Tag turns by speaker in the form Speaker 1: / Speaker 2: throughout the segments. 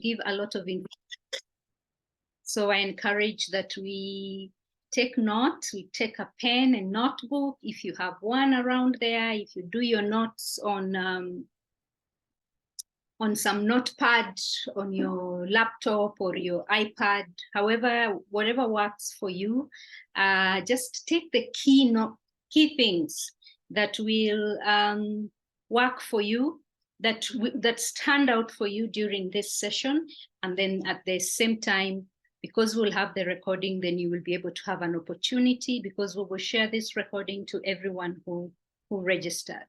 Speaker 1: give a lot of information. So I encourage that we take notes, we take a pen and notebook, if you have one around there, if you do your notes on some notepad on your laptop or your iPad, however, whatever works for you, just take the key things that will work for you, that stand out for you during this session. And then at the same time, because we'll have the recording, then you will be able to have an opportunity, because we will share this recording to everyone who registered.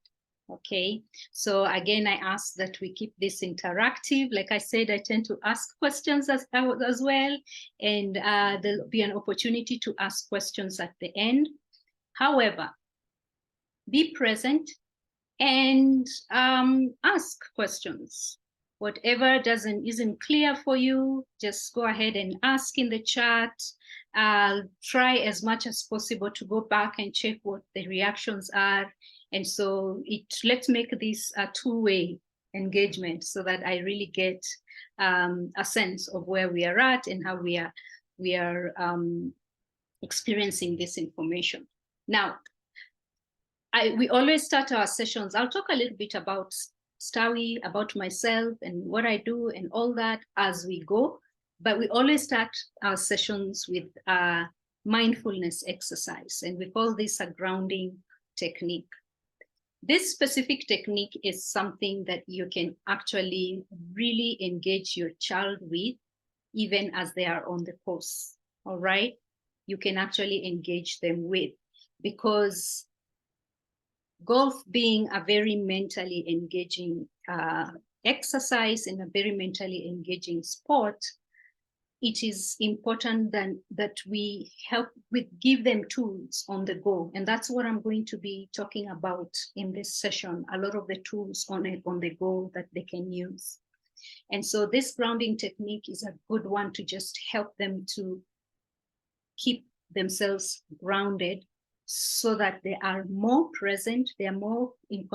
Speaker 1: Okay, so again, I ask that we keep this interactive. Like I said, I tend to ask questions as well, and there'll be an opportunity to ask questions at the end. However, be present and ask questions. Whatever isn't clear for you, just go ahead and ask in the chat. Try as much as possible to go back and check what the reactions are. And so let's make this a two-way engagement, so that I really get a sense of where we are at and how we are experiencing this information. Now, we always start our sessions. I'll talk a little bit about Stawi, about myself and what I do and all that as we go. But we always start our sessions with a mindfulness exercise, and we call this a grounding technique. This specific technique is something that you can actually really engage your child with, even as they are on the course, all right? You can actually engage them with, because golf being a very mentally engaging exercise and a very mentally engaging sport, it is important that we give them tools on the go. And that's what I'm going to be talking about in this session, a lot of the tools on the go that they can use. And so this grounding technique is a good one to just help them to keep themselves grounded, so that they are more present, they are more in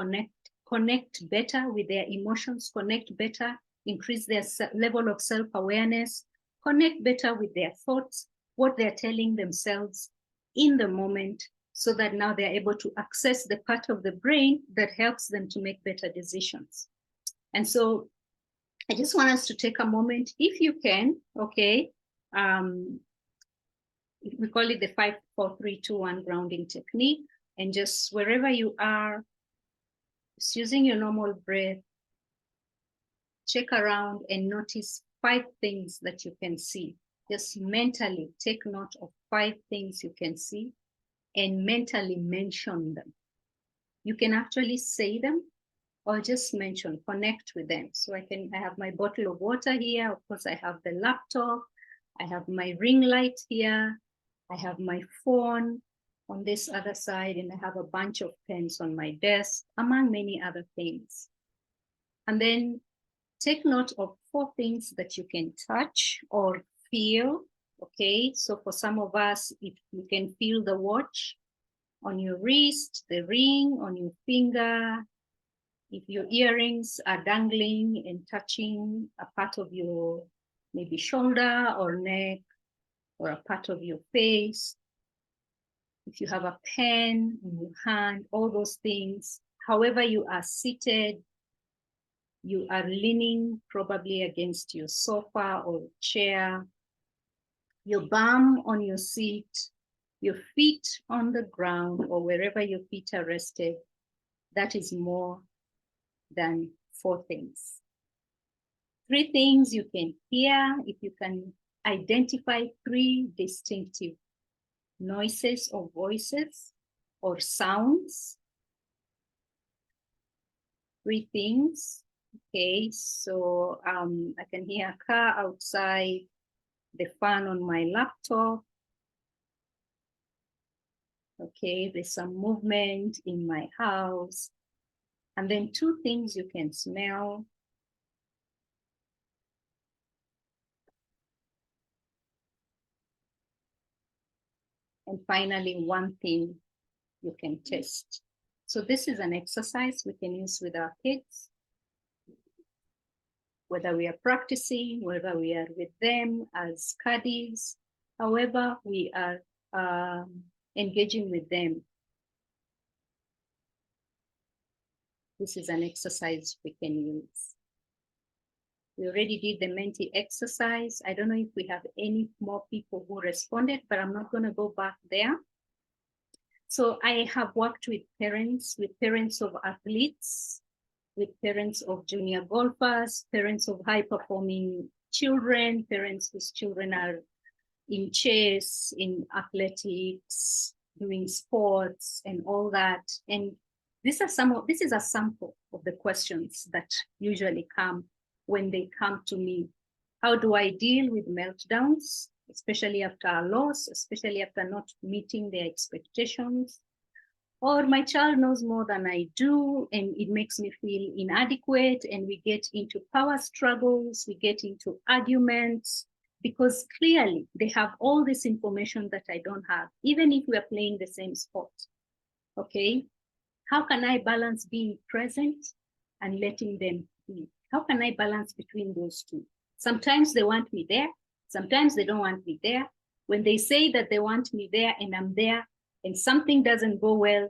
Speaker 1: connect better with their emotions, connect better, increase their level of self-awareness, connect better with their thoughts, what they're telling themselves in the moment, so that now they're able to access the part of the brain that helps them to make better decisions. And so I just want us to take a moment, if you can, okay, we call it the 5, 4, 3, 2, 1 grounding technique. And just wherever you are, just using your normal breath, check around and notice 5 things that you can see. Just mentally take note of 5 things you can see and mentally mention them. You can actually say them or just mention, connect with them. So I have my bottle of water here. Of course, I have the laptop. I have my ring light here. I have my phone on this other side, and I have a bunch of pens on my desk, among many other things. And then take note of 4 things that you can touch or feel, okay? So for some of us, if you can feel the watch on your wrist, the ring on your finger, if your earrings are dangling and touching a part of your maybe shoulder or neck, or a part of your face, if you have a pen in your hand, all those things. However you are seated, you are leaning probably against your sofa or chair, your bum on your seat, your feet on the ground or wherever your feet are rested. That is more than 4 things. 3 things you can hear. If you can identify 3 distinctive noises or voices or sounds. 3 things. Okay, so I can hear a car outside, the fan on my laptop. Okay, there's some movement in my house. And then 2 things you can smell. And finally, 1 thing you can taste. So this is an exercise we can use with our kids. whether we are practicing, whether we are with them as caddies, however we are engaging with them. This is an exercise we can use. We already did the Menti exercise. I don't know if we have any more people who responded, but I'm not going to go back there. So I have worked with parents of athletes, with parents of junior golfers, parents of high-performing children, parents whose children are in chess, in athletics, doing sports, and all that. And this is a sample of the questions that usually come when they come to me. How do I deal with meltdowns, especially after a loss, especially after not meeting their expectations? Or my child knows more than I do, and it makes me feel inadequate, and we get into power struggles, we get into arguments, because clearly they have all this information that I don't have, even if we are playing the same sport. Okay, how can I balance being present and letting them be? How can I balance between those two? Sometimes they want me there, sometimes they don't want me there. When they say that they want me there and I'm there and something doesn't go well,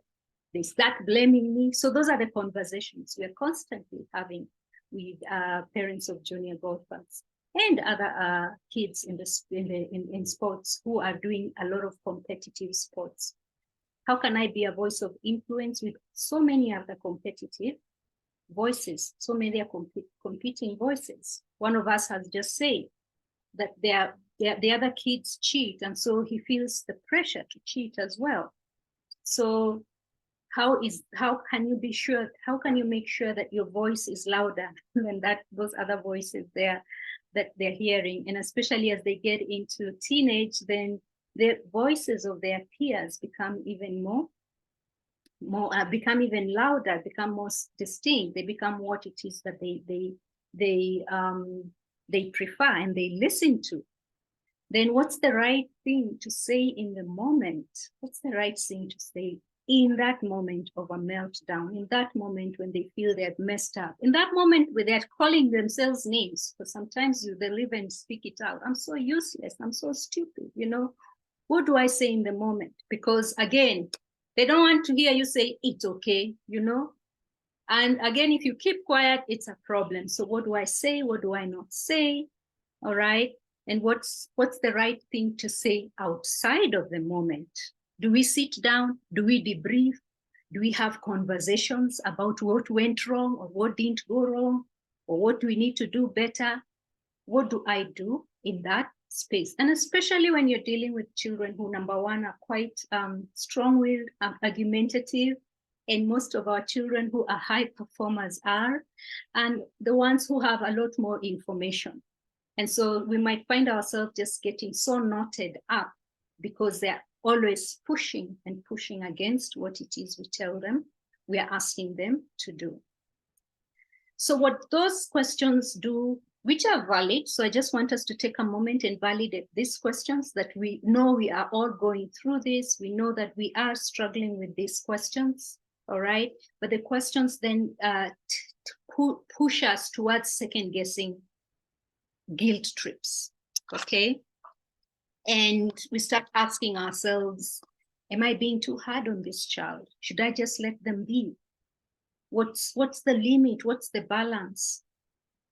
Speaker 1: they start blaming me. So those are the conversations we're constantly having with parents of junior golfers and other kids in sports who are doing a lot of competitive sports. How can I be a voice of influence with so many other competitive voices, so many are competing voices? One of us has just said that the other kids cheat, and so he feels the pressure to cheat as well. So how can you be sure, how can you make sure that your voice is louder than those other voices there that they're hearing? And especially as they get into teenage, then the voices of their peers become even become even louder, become more distinct. They become what it is that they prefer and they listen to. Then what's the right thing to say in the moment? What's the right thing to say in that moment of a meltdown, in that moment when they feel they've messed up, in that moment where they're calling themselves names? Because sometimes they'll even speak it out. I'm so useless, I'm so stupid, you know? What do I say in the moment? Because again, they don't want to hear you say, it's okay, you know? And again, if you keep quiet, it's a problem. So what do I say? What do I not say? All right. And what's the right thing to say outside of the moment? Do we sit down? Do we debrief? Do we have conversations about what went wrong or what didn't go wrong? Or what do we need to do better? What do I do in that space? And especially when you're dealing with children who, number one, are quite strong-willed, argumentative, and most of our children who are high performers are, and the ones who have a lot more information. And so we might find ourselves just getting so knotted up because they're always pushing and pushing against what it is we tell them, we are asking them to do. So what those questions do, which are valid, so I just want us to take a moment and validate these questions, that we know we are all going through this. We know that we are struggling with these questions, all right? But the questions then push us towards second guessing guilt trips, okay? And we start asking ourselves, am I being too hard on this child? Should I just let them be? What's the limit? What's the balance?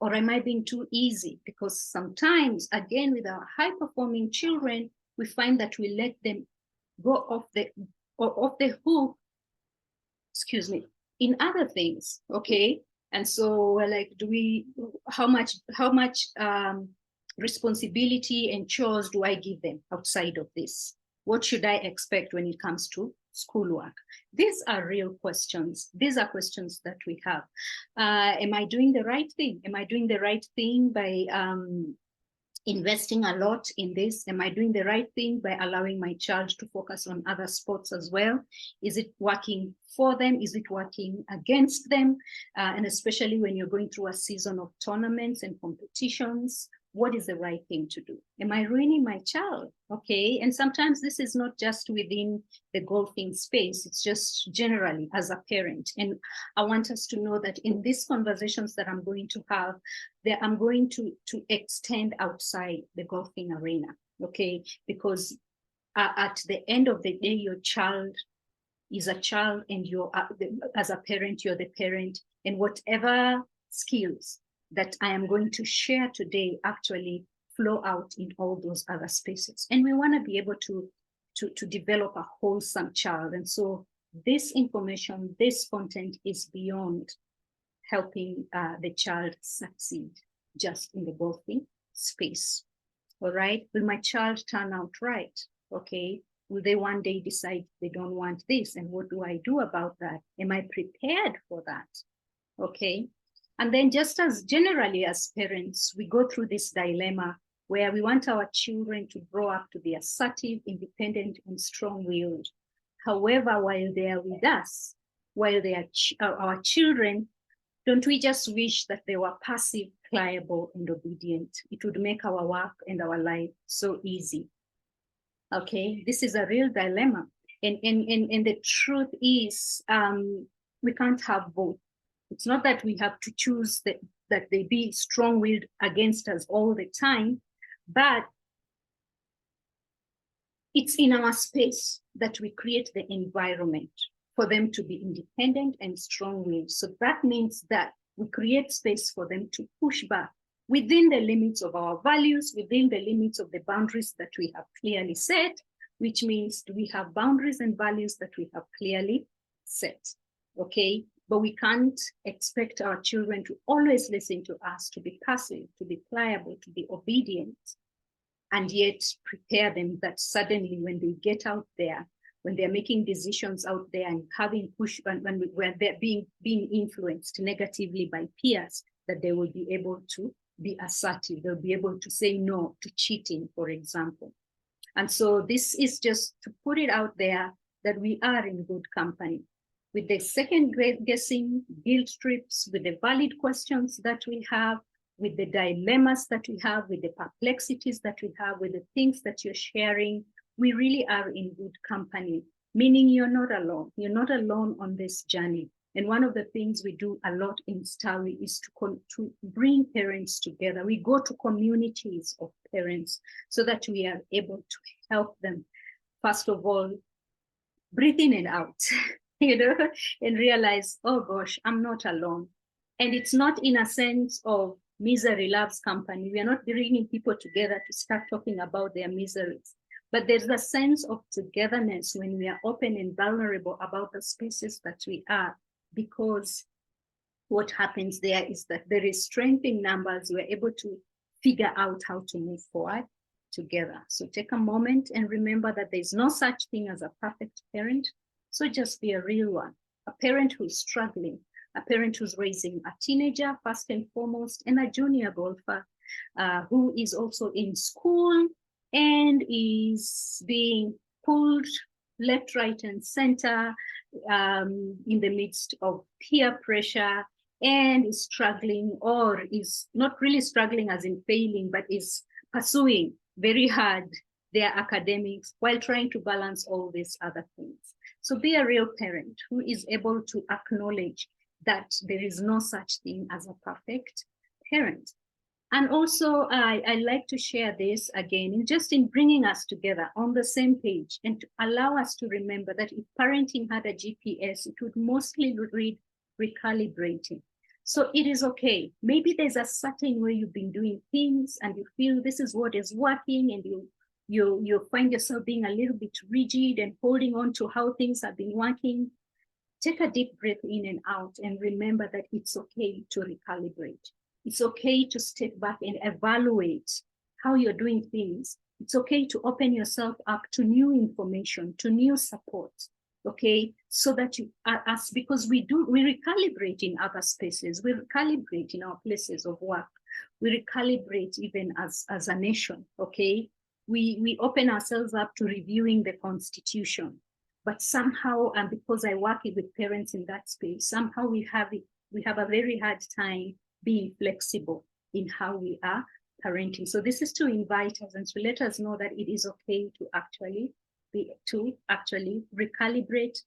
Speaker 1: Or am I being too easy? Because sometimes, again, with our high-performing children, we find that we let them go off the hook, excuse me, in other things, okay? And so we're like, how much responsibility and chores do I give them outside of this? What should I expect when it comes to schoolwork? These are real questions. These are questions that we have. Am I doing the right thing? Am I doing the right thing by investing a lot in this? Am I doing the right thing by allowing my child to focus on other sports as well? Is it working for them? Is it working against them? And especially when you're going through a season of tournaments and competitions, what is the right thing to do? Am I ruining my child? Okay. And sometimes this is not just within the golfing space, it's just generally as a parent. And I want us to know that in these conversations that I'm going to have, that I'm going to extend outside the golfing arena. Okay. Because at the end of the day, your child is a child, and you're as a parent, you're the parent, and whatever skills that I am going to share today actually flow out in all those other spaces. And we want to be able to develop a wholesome child. And so this information, this content is beyond helping the child succeed just in the golfing space. All right. Will my child turn out right? Okay. Will they one day decide they don't want this? And what do I do about that? Am I prepared for that? Okay. And then just as generally as parents, we go through this dilemma where we want our children to grow up to be assertive, independent, and strong-willed. However, while they are with us, while they are our children, don't we just wish that they were passive, pliable, and obedient? It would make our work and our life so easy. Okay, this is a real dilemma. And the truth is, we can't have both. It's not that we have to choose that they be strong-willed against us all the time, but it's in our space that we create the environment for them to be independent and strong-willed. So that means that we create space for them to push back within the limits of our values, within the limits of the boundaries that we have clearly set, which means we have boundaries and values that we have clearly set, okay? But we can't expect our children to always listen to us, to be passive, to be pliable, to be obedient, and yet prepare them that suddenly when they get out there, when they're making decisions out there and having push, when they're being influenced negatively by peers, that they will be able to be assertive. They'll be able to say no to cheating, for example. And so this is just to put it out there that we are in good company. With the second guessing, guilt trips, with the valid questions that we have, with the dilemmas that we have, with the perplexities that we have, with the things that you're sharing, we really are in good company, meaning you're not alone. You're not alone on this journey. And one of the things we do a lot in Stawi is to bring parents together. We go to communities of parents so that we are able to help them, first of all, breathe in and out, and realize, oh gosh, I'm not alone. And it's not in a sense of misery loves company. We are not bringing people together to start talking about their miseries. But there's a sense of togetherness when we are open and vulnerable about the spaces that we are, because what happens there is that there is strength in numbers. We're able to figure out how to move forward together. So take a moment and remember that there's no such thing as a perfect parent. So just be a real one, a parent who's struggling, a parent who's raising a teenager first and foremost, and a junior golfer who is also in school and is being pulled left, right, and center in the midst of peer pressure, and is struggling, or is not really struggling as in failing, but is pursuing very hard their academics while trying to balance all these other things. So be a real parent who is able to acknowledge that there is no such thing as a perfect parent. And also, I like to share this again, just in bringing us together on the same page and to allow us to remember that if parenting had a GPS, it would mostly read recalibrating. So it is okay. Maybe there's a certain way you've been doing things and you feel this is what is working, and you find yourself being a little bit rigid and holding on to how things have been working. Take a deep breath in and out and remember that it's okay to recalibrate. It's okay to step back and evaluate how you're doing things. It's okay to open yourself up to new information, to new support, okay? So that you are us, because we recalibrate in other spaces. We recalibrate in our places of work. We recalibrate even as a nation, okay? We open ourselves up to reviewing the Constitution. But somehow, and because I work with parents in that space, somehow we have a very hard time being flexible in how we are parenting. So this is to invite us and to let us know that it is okay to actually recalibrate,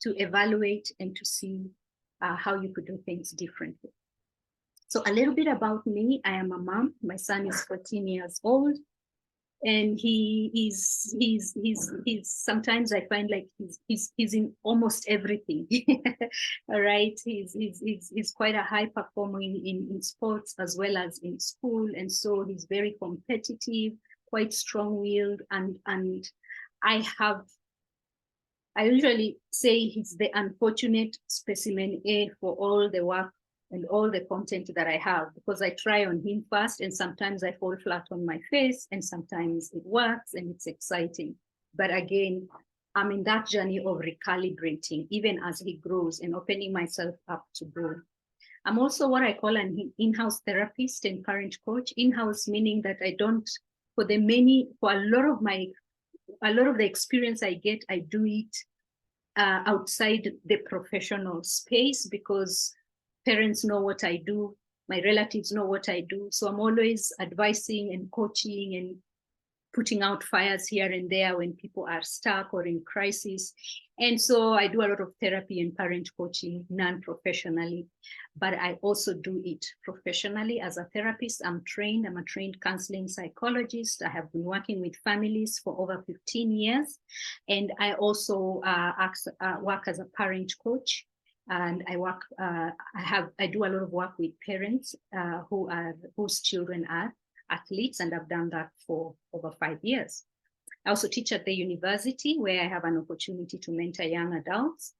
Speaker 1: to evaluate, and to see how you could do things differently. So a little bit about me. I am a mom. My son is 14 years old. And he's sometimes I find like he's in almost everything. All right. He's quite a high performer in sports as well as in school. And so he's very competitive, quite strong-willed, and I usually say he's the unfortunate specimen A for all the work and all the content that I have, because I try on him first and sometimes I fall flat on my face and sometimes it works and it's exciting. But again, I'm in that journey of recalibrating even as he grows and opening myself up to grow. I'm also what I call an in-house therapist and parent coach. In-house meaning that I don't, for a lot of the experience I get, I do it outside the professional space, because parents know what I do, my relatives know what I do. So I'm always advising and coaching and putting out fires here and there when people are stuck or in crisis. And so I do a lot of therapy and parent coaching non-professionally, but I also do it professionally as a therapist. I'm a trained counseling psychologist. I have been working with families for over 15 years. And I also work as a parent coach. And I do a lot of work with parents whose children are athletes, and I've done that for over 5 years. I also teach at the university where I have an opportunity to mentor young adults.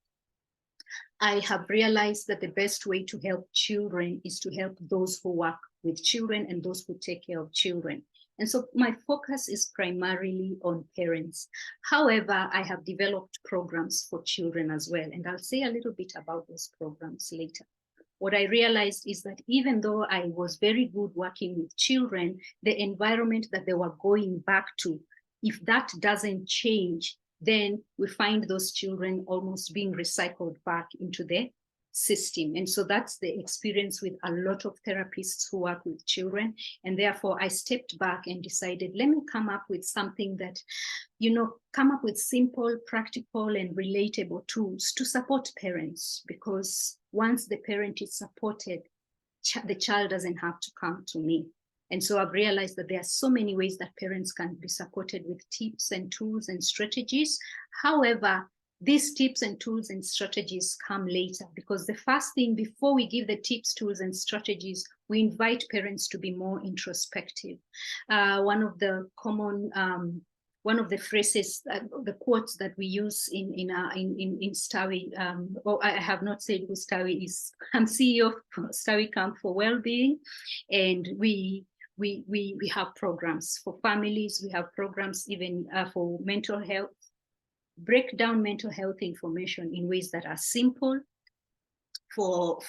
Speaker 1: I have realized that the best way to help children is to help those who work with children and those who take care of children. And so my focus is primarily on parents. However, I have developed programs for children as well, and I'll say a little bit about those programs later. What I realized is that even though I was very good working with children, the environment that they were going back to, if that doesn't change, then we find those children almost being recycled back into the system. And so that's the experience with a lot of therapists who work with children. And therefore I stepped back and decided, let me come up with something that, come up with simple, practical, and relatable tools to support parents, because once the parent is supported, the child doesn't have to come to me. And so I've realized that there are so many ways that parents can be supported with tips and tools and strategies. However, these tips and tools and strategies come later, because the first thing, before we give the tips, tools, and strategies, we invite parents to be more introspective. One of the phrases, the quotes that we use in Stawi, I have not said who Stawi is. I'm CEO of Stawi Camp for Wellbeing, and we have programs for families. We have programs even for mental health. Break down mental health information in ways that are simple for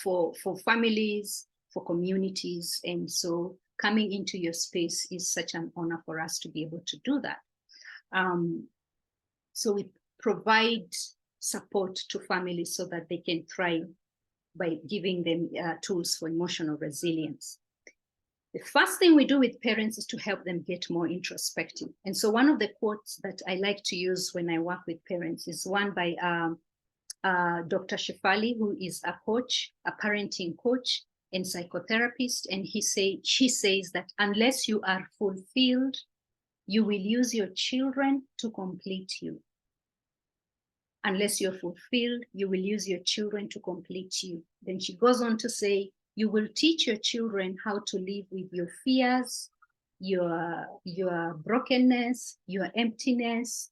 Speaker 1: families, for communities. And so coming into your space is such an honor for us to be able to do that. So we provide support to families so that they can thrive by giving them tools for emotional resilience. The first thing we do with parents is to help them get more introspective. And so one of the quotes that I like to use when I work with parents is one by Dr. Shefali, who is a coach, a parenting coach and psychotherapist. And she says that unless you are fulfilled, you will use your children to complete you. Unless you're fulfilled, you will use your children to complete you. Then she goes on to say, you will teach your children how to live with your fears, your brokenness, your emptiness,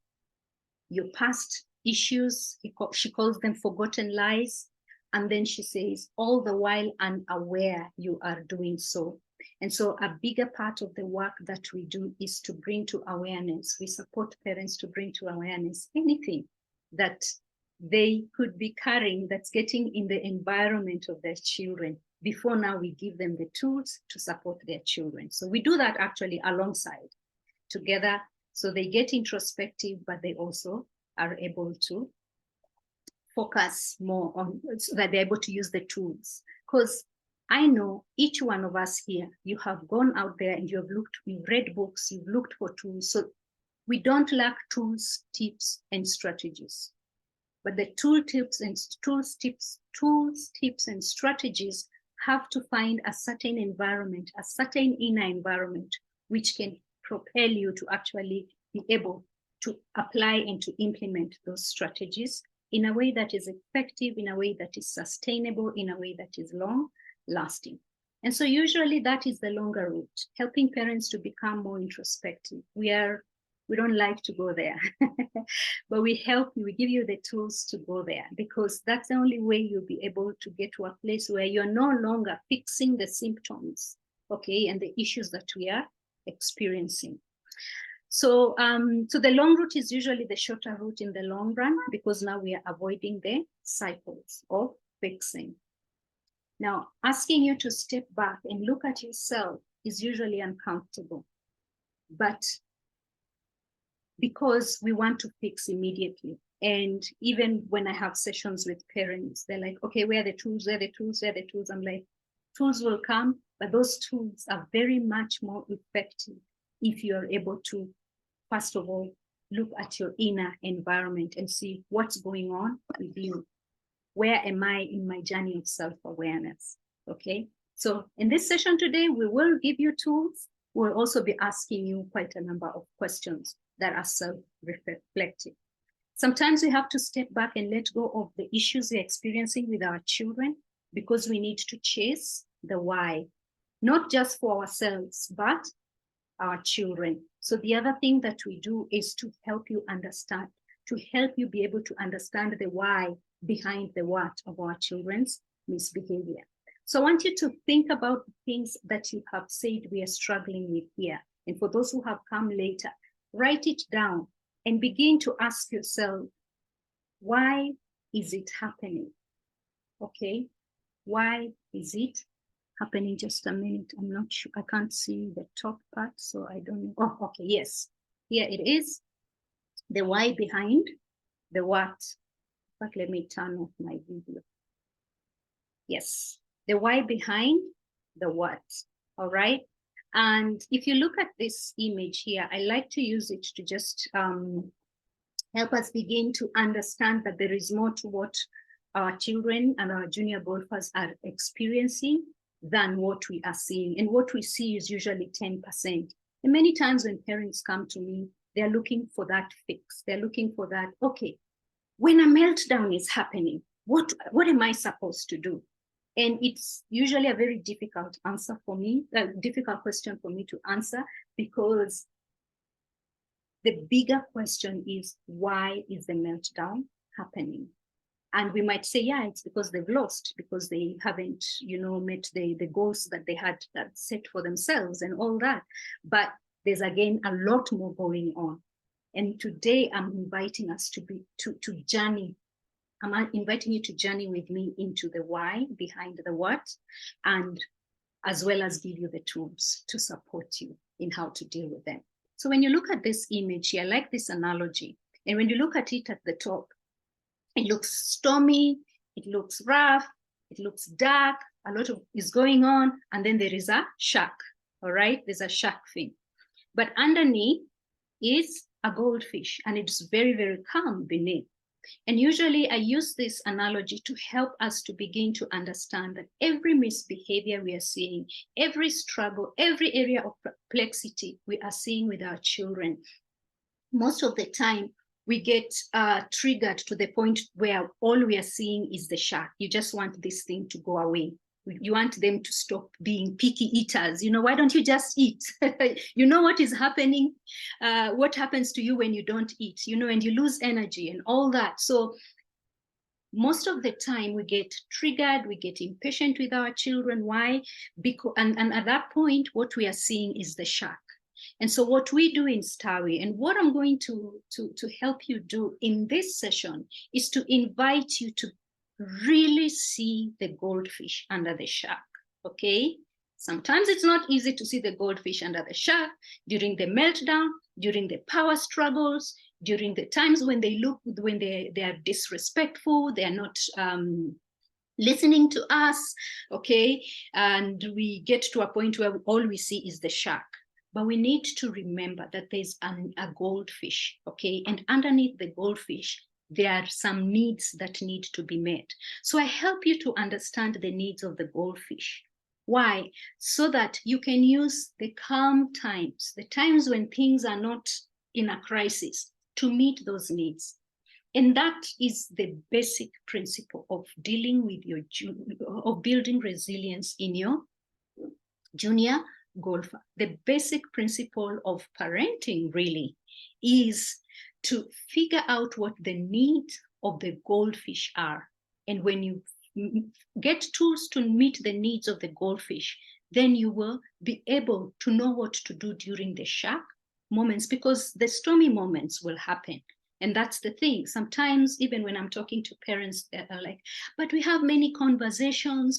Speaker 1: your past issues. She calls them forgotten lies. And then she says, all the while unaware you are doing so. And so a bigger part of the work that we do is to bring to awareness. We support parents to bring to awareness anything that they could be carrying that's getting in the environment of their children. Before now, we give them the tools to support their children. So we do that actually alongside together. So they get introspective, but they also are able to focus more on, so that they're able to use the tools. Because I know each one of us here, you have gone out there and you've read books, you've looked for tools. So we don't lack tools, tips, and strategies. But the tips, and strategies have to find a certain environment, a certain inner environment, which can propel you to actually be able to apply and to implement those strategies in a way that is effective, in a way that is sustainable, in a way that is long lasting. And so usually that is the longer route, helping parents to become more introspective. We don't like to go there, but we help you, we give you the tools to go there, because that's the only way you'll be able to get to a place where you're no longer fixing the symptoms, okay, and the issues that we are experiencing. So, so the long route is usually the shorter route in the long run, because now we are avoiding the cycles of fixing. Now, asking you to step back and look at yourself is usually uncomfortable, but because we want to fix immediately. And even when I have sessions with parents, they're like, okay, where are the tools? Where are the tools? Where are the tools? I'm like, tools will come, but those tools are very much more effective if you are able to, first of all, look at your inner environment and see what's going on with you. Where am I in my journey of self-awareness? Okay, so in this session today, we will give you tools. We'll also be asking you quite a number of questions that are self-reflective. Sometimes we have to step back and let go of the issues we're experiencing with our children, because we need to chase the why, not just for ourselves, but our children. So the other thing that we do is to help you understand, to help you be able to understand the why behind the what of our children's misbehavior. So I want you to think about the things that you have said we are struggling with here. And for those who have come later, write it down and begin to ask yourself, why is it happening? Okay, why is it happening? Just a minute, I'm not sure, I can't see the top part, so I don't know. Oh, okay, yes, here it is. The why behind the what. But let me turn off my video. Yes, the why behind the what, all right? And if you look at this image here, I like to use it to just help us begin to understand that there is more to what our children and our junior golfers are experiencing than what we are seeing. And what we see is usually 10%. And many times when parents come to me, they're looking for that fix. They're looking for that, okay, when a meltdown is happening, what am I supposed to do? And it's usually a very difficult answer for me, a difficult question for me to answer, because the bigger question is, why is the meltdown happening? And we might say, yeah, it's because they've lost, because they haven't, met the goals that they had set for themselves and all that. But there's again a lot more going on. And today I'm inviting us to journey. I'm inviting you to journey with me into the why behind the what, and as well as give you the tools to support you in how to deal with them. So when you look at this image here, I like this analogy. And when you look at it at the top, it looks stormy, it looks rough, it looks dark, a lot of is going on, and then there is a shark, all right? There's a shark fin. But underneath is a goldfish, and it's very, very calm beneath. And usually I use this analogy to help us to begin to understand that every misbehavior we are seeing, every struggle, every area of perplexity we are seeing with our children, most of the time we get triggered to the point where all we are seeing is the shark. You just want this thing to go away. You want them to stop being picky eaters. Why don't you just eat? You know what is happening? What happens to you when you don't eat, and you lose energy and all that. So most of the time we get triggered, we get impatient with our children. Why? Because, and at that point, what we are seeing is the shark. And so what we do in STARWI, and what I'm going to help you do in this session, is to invite you to really see the goldfish under the shark, okay? Sometimes it's not easy to see the goldfish under the shark during the meltdown, during the power struggles, during the times when they are disrespectful, they are not listening to us, okay? And we get to a point where all we see is the shark. But we need to remember that there's a goldfish, okay? And underneath the goldfish, there are some needs that need to be met. So I help you to understand the needs of the goldfish. Why? So that you can use the calm times, the times when things are not in a crisis, to meet those needs. And that is the basic principle of dealing with of building resilience in your junior golfer. The basic principle of parenting really is to figure out what the needs of the goldfish are. And when you get tools to meet the needs of the goldfish, then you will be able to know what to do during the shark moments, because the stormy moments will happen. And that's the thing. Sometimes, even when I'm talking to parents, they're like, but we have many conversations,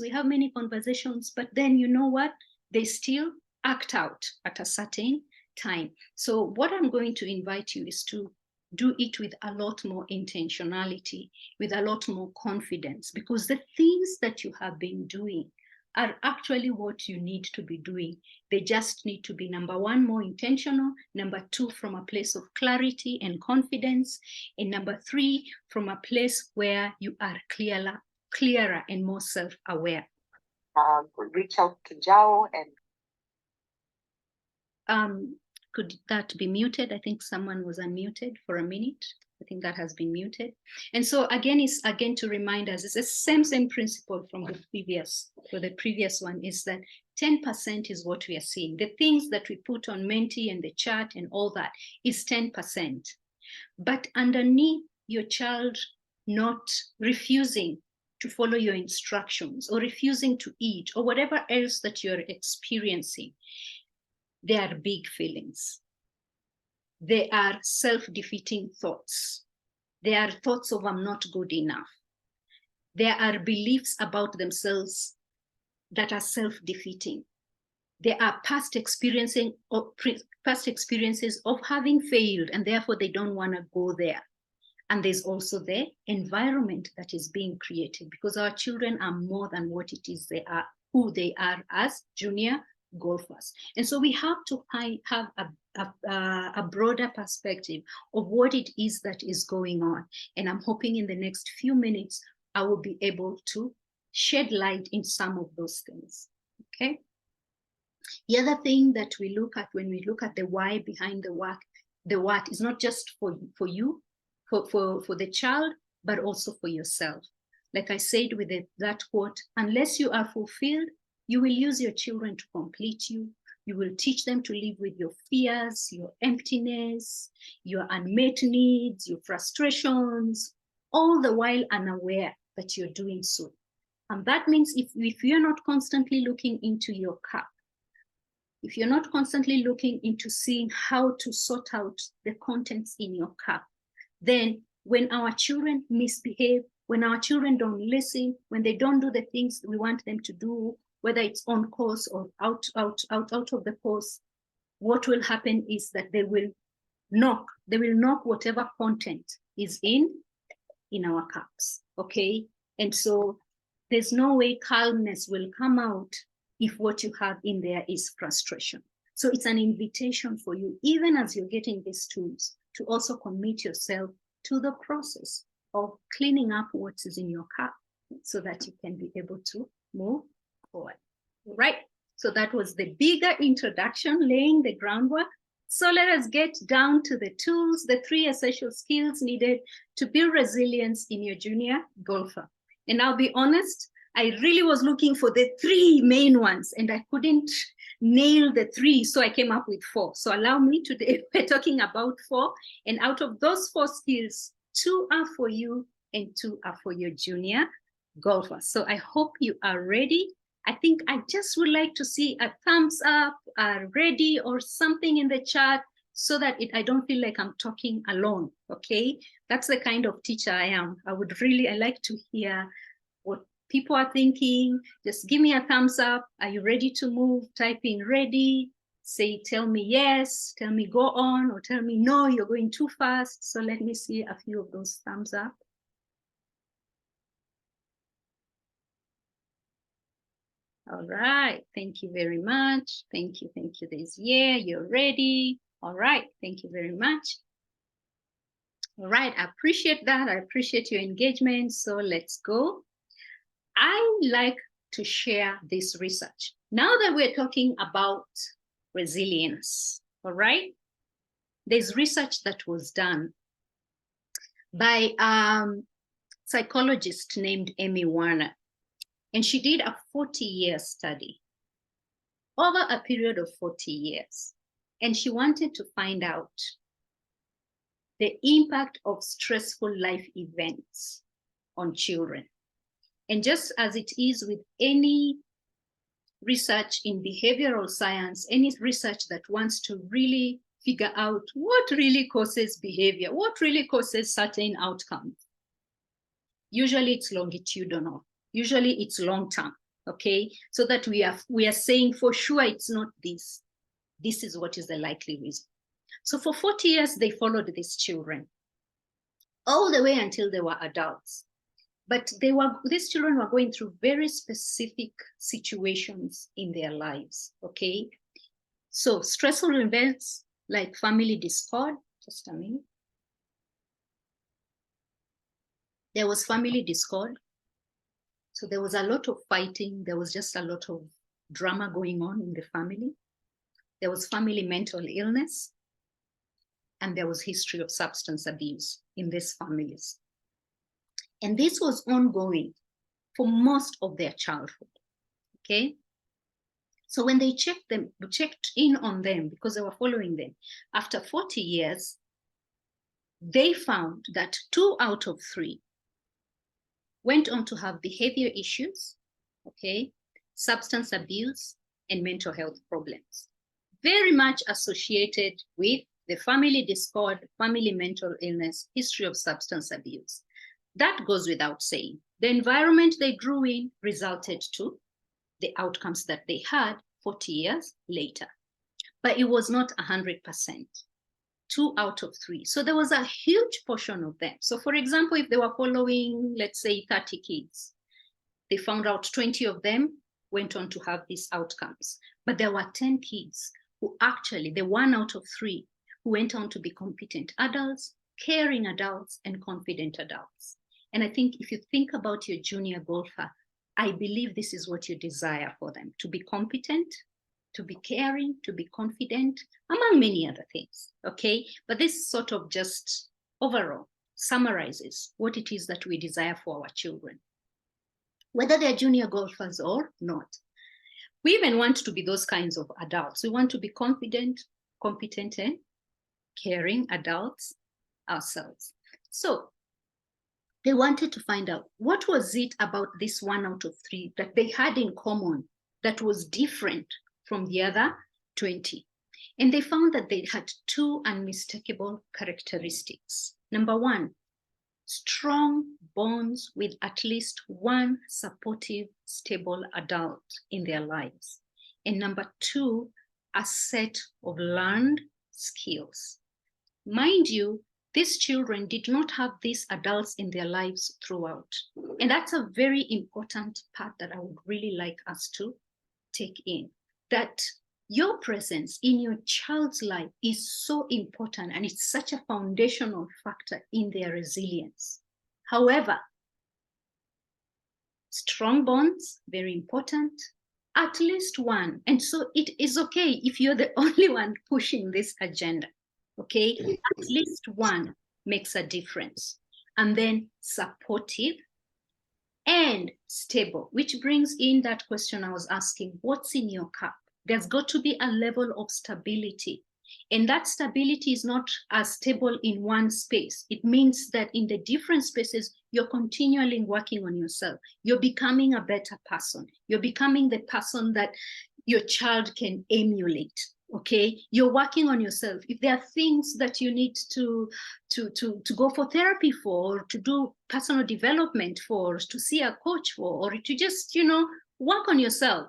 Speaker 1: but then you know what? They still act out at a certain time. So what I'm going to invite you is to do it with a lot more intentionality, with a lot more confidence, because the things that you have been doing are actually what you need to be doing. They just need to be, number one, more intentional, number two, from a place of clarity and confidence, and number three, from a place where you are clearer and more self-aware.
Speaker 2: Reach out to Jao
Speaker 1: and could that be muted? I think someone was unmuted for a minute. I think that has been muted. And so again, to remind us, it's the same principle from the previous one, is that 10% is what we are seeing. The things that we put on Menti and the chart and all that is 10%. But underneath your child not refusing to follow your instructions or refusing to eat or whatever else that you're experiencing, there are big feelings. They are self-defeating thoughts. They are thoughts of I'm not good enough. There are beliefs about themselves that are self-defeating. There are past experiences of having failed, and therefore they don't want to go there. And there's also the environment that is being created, because our children are more than what it is they are, who they are as junior golfers. And so we have to have a broader perspective of what it is that is going on. And I'm hoping in the next few minutes, I will be able to shed light in some of those things, okay? The other thing that we look at when we look at the why behind the what is not just for you, for the child, but also for yourself. Like I said with that quote, unless you are fulfilled, you will use your children to complete you. You will teach them to live with your fears, your emptiness, your unmet needs, your frustrations, all the while unaware that you're doing so. And that means if you're not constantly looking into your cup, if you're not constantly looking into seeing how to sort out the contents in your cup, then when our children misbehave, when our children don't listen, when they don't do the things we want them to do, whether it's on course or out of the course, what will happen is that they will knock whatever content is in our cups, okay? And so there's no way calmness will come out if what you have in there is frustration. So it's an invitation for you, even as you're getting these tools, to also commit yourself to the process of cleaning up what is in your cup so that you can be able to move forward. Right? So that was the bigger introduction, laying the groundwork. So let us get down to the tools, the 3 essential skills needed to build resilience in your junior golfer. And I'll be honest, I really was looking for the 3 main ones and I couldn't nail the 3, so I came up with 4. So allow me today, we're talking about 4, and out of those 4 skills, 2 are for you and 2 are for your junior golfer. So I hope you are ready. I think I just would like to see a thumbs up, ready, or something in the chat so that I don't feel like I'm talking alone, okay? That's the kind of teacher I am. I like to hear what people are thinking. Just give me a thumbs up. Are you ready to move? Type in ready. Say, tell me yes, tell me go on, or tell me no, you're going too fast. So let me see a few of those thumbs up. All right, thank you very much. Thank you, this year, you're ready. All right, thank you very much. All right, I appreciate that. I appreciate your engagement. So let's go. I like to share this research. Now that we're talking about resilience, all right? There's research that was done by a psychologist named Amy Warner, and she did a 40-year study over a period of 40 years. And she wanted to find out the impact of stressful life events on children. And just as it is with any research in behavioral science, any research that wants to really figure out what really causes behavior, what really causes certain outcomes, usually it's longitudinal, usually it's long-term, okay? So that we are saying for sure it's not this. This is what is the likely reason. So for 40 years, they followed these children all the way until they were adults. But these children were going through very specific situations in their lives, okay? So stressful events like family discord, just a minute. There was family discord. So there was a lot of fighting. There was just a lot of drama going on in the family. There was family mental illness. And there was history of substance abuse in these families. And this was ongoing for most of their childhood, okay? So when they checked in on them, because they were following them, after 40 years, they found that 2 out of 3 went on to have behavior issues, okay, substance abuse, and mental health problems, very much associated with the family discord, family mental illness, history of substance abuse. That goes without saying. The environment they grew in resulted to the outcomes that they had 40 years later. But it was not 100%, 2 out of 3. So there was a huge portion of them. So for example, if they were following, let's say 30 kids, they found out 20 of them went on to have these outcomes. But there were 10 kids who actually, the 1 out of 3, who went on to be competent adults, caring adults, and confident adults. And I think if you think about your junior golfer, I believe this is what you desire for them, to be competent, to be caring, to be confident, among many other things, okay? But this sort of just overall summarizes what it is that we desire for our children, whether they're junior golfers or not. We even want to be those kinds of adults. We want to be confident, competent, and caring adults ourselves. So they wanted to find out what was it about this 1 out of 3 that they had in common that was different from the other 20. And they found that they had 2 unmistakable characteristics. Number 1, strong bonds with at least 1 supportive, stable adult in their lives. And number 2, a set of learned skills. Mind you, these children did not have these adults in their lives throughout. And that's a very important part that I would really like us to take in, that your presence in your child's life is so important, and it's such a foundational factor in their resilience. However, strong bonds, very important, at least 1. And so it is okay if you're the only one pushing this agenda. Okay, at least 1 makes a difference. And then supportive and stable, which brings in that question I was asking, what's in your cup? There's got to be a level of stability. And that stability is not as stable in one space. It means that in the different spaces, you're continually working on yourself. You're becoming a better person. You're becoming the person that your child can emulate. Okay, you're working on yourself. If there are things that you need to go for therapy for, or to do personal development for, to see a coach for, or to just, work on yourself,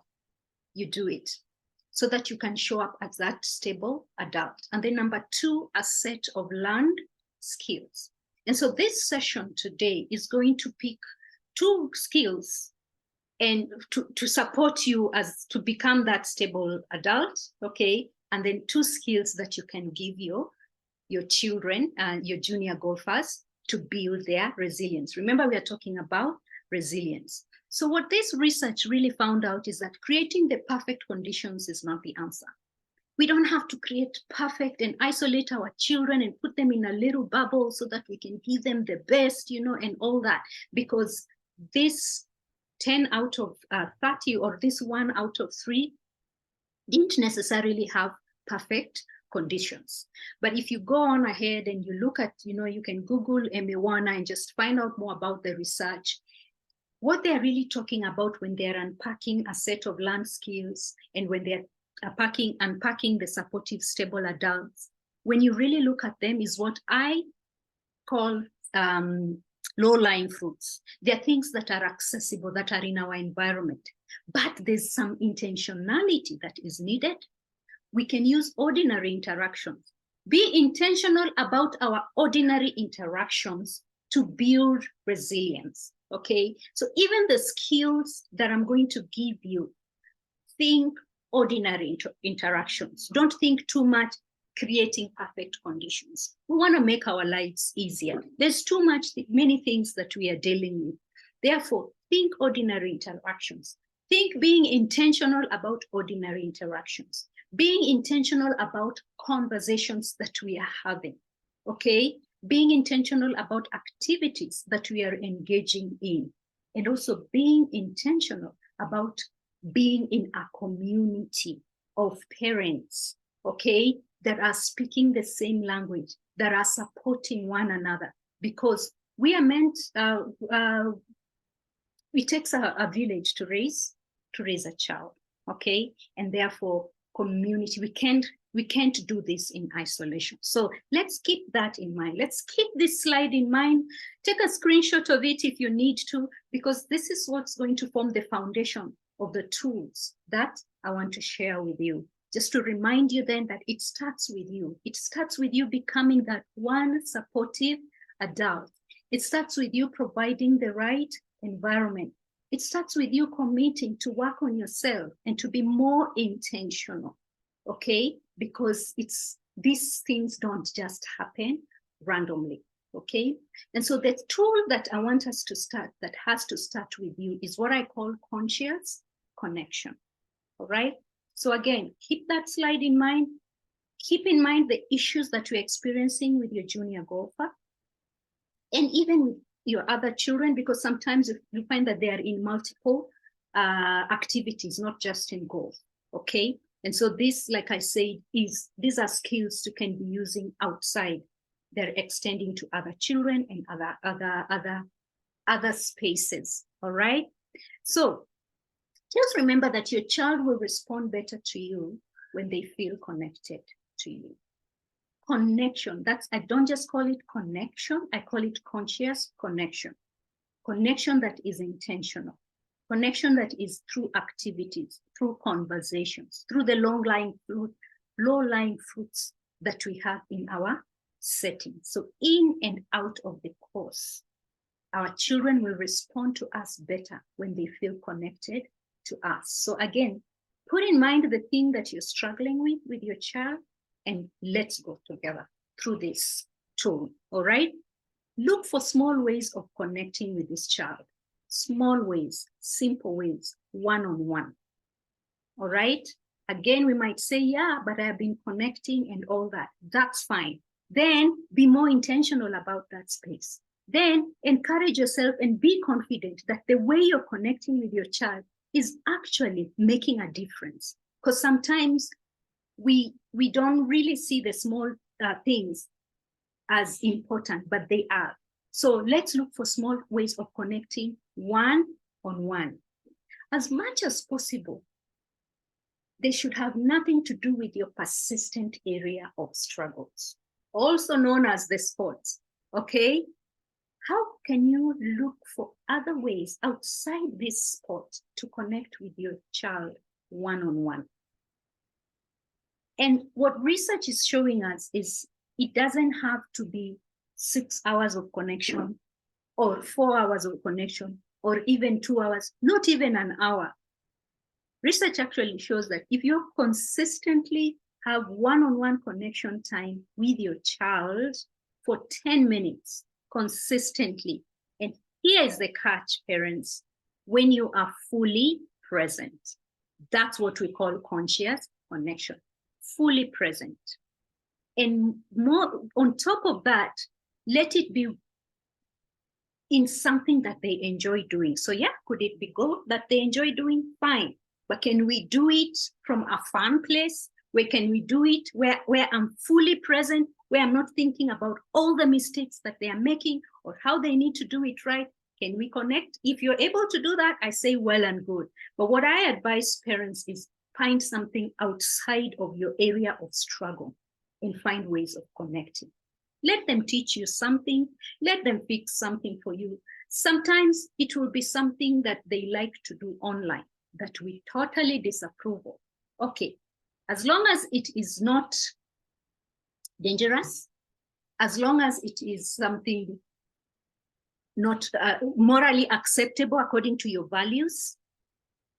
Speaker 1: you do it so that you can show up as that stable adult. And then number 2, a set of learned skills. And so this session today is going to pick 2 skills and to support you as to become that stable adult, okay? And then 2 skills that you can give your children and your junior golfers to build their resilience. Remember, we are talking about resilience. So what this research really found out is that creating the perfect conditions is not the answer. We don't have to create perfect and isolate our children and put them in a little bubble so that we can give them the best, you know, and all that, because this 10 out of 30 or this 1 out of 3 didn't necessarily have perfect conditions. But if you go on ahead and you look at, you know, you can Google Emewana and just find out more about the research. What they're really talking about when they're unpacking a set of learned skills and when they're unpacking the supportive, stable adults, when you really look at them, is what I call low-lying fruits. They're things that are accessible, that are in our environment, but there's some intentionality that is needed. We can use ordinary interactions. Be intentional about our ordinary interactions to build resilience, okay? So even the skills that I'm going to give you, think ordinary interactions. Don't think too much creating perfect conditions. We want to make our lives easier. There's too many things that we are dealing with. Therefore, think ordinary interactions. Think being intentional about ordinary interactions. Being intentional about conversations that we are having, okay? Being intentional about activities that we are engaging in, and also being intentional about being in a community of parents, okay, that are speaking the same language, that are supporting one another, because we are meant, it takes a village to raise a child, okay? And therefore, community, we can't do this in isolation. So let's keep that in mind. Let's keep this slide in mind. Take a screenshot of it if you need to, because this is what's going to form the foundation of the tools that I want to share with you. Just to remind you then that it starts with you. It starts with you becoming that one supportive adult. It starts with you providing the right environment. It starts with you committing to work on yourself and to be more intentional, okay? Because these things don't just happen randomly, okay? And so the tool that I want us to start, that has to start with you, is what I call conscious connection, all right? So again, keep that slide in mind. Keep in mind the issues that you're experiencing with your junior golfer, and even with your other children, because sometimes you find that they are in multiple activities, not just in golf, okay? And so this, like I said, these are skills you can be using outside. They're extending to other children and other spaces, all right? So just remember that your child will respond better to you when they feel connected to you. Connection, I don't just call it connection, I call it conscious connection. Connection that is intentional. Connection that is through activities, through conversations, through the low-lying fruits that we have in our setting. So in and out of the course, our children will respond to us better when they feel connected to us. So again, put in mind the thing that you're struggling with your child, and let's go together through this tool, all right? Look for small ways of connecting with this child. Small ways, simple ways, one-on-one, all right? Again, we might say, yeah, but I have been connecting and all that. That's fine. Then be more intentional about that space. Then encourage yourself and be confident that the way you're connecting with your child is actually making a difference. Because sometimes we don't really see the small things as important, but they are. So let's look for small ways of connecting one-on-one. As much as possible, they should have nothing to do with your persistent area of struggles, also known as the spots, okay? How can you look for other ways outside this spot to connect with your child one-on-one? And what research is showing us is it doesn't have to be 6 hours of connection or 4 hours of connection or even 2 hours, not even an hour. Research actually shows that if you consistently have one-on-one connection time with your child for 10 minutes consistently, and here is the catch, parents, when you are fully present. That's what we call conscious connection, fully present. And more on top of that, let it be in something that they enjoy doing. So yeah, could it be good that they enjoy doing? Fine. But can we do it from a fun place? Where can we do it where I'm fully present, where I'm not thinking about all the mistakes that they are making or how they need to do it right? Can we connect? If you're able to do that, I say well and good. But what I advise parents is find something outside of your area of struggle and find ways of connecting. Let them teach you something. Let them fix something for you. Sometimes it will be something that they like to do online that we totally disapprove of. Okay, as long as it is not dangerous, as long as it is something not morally acceptable according to your values,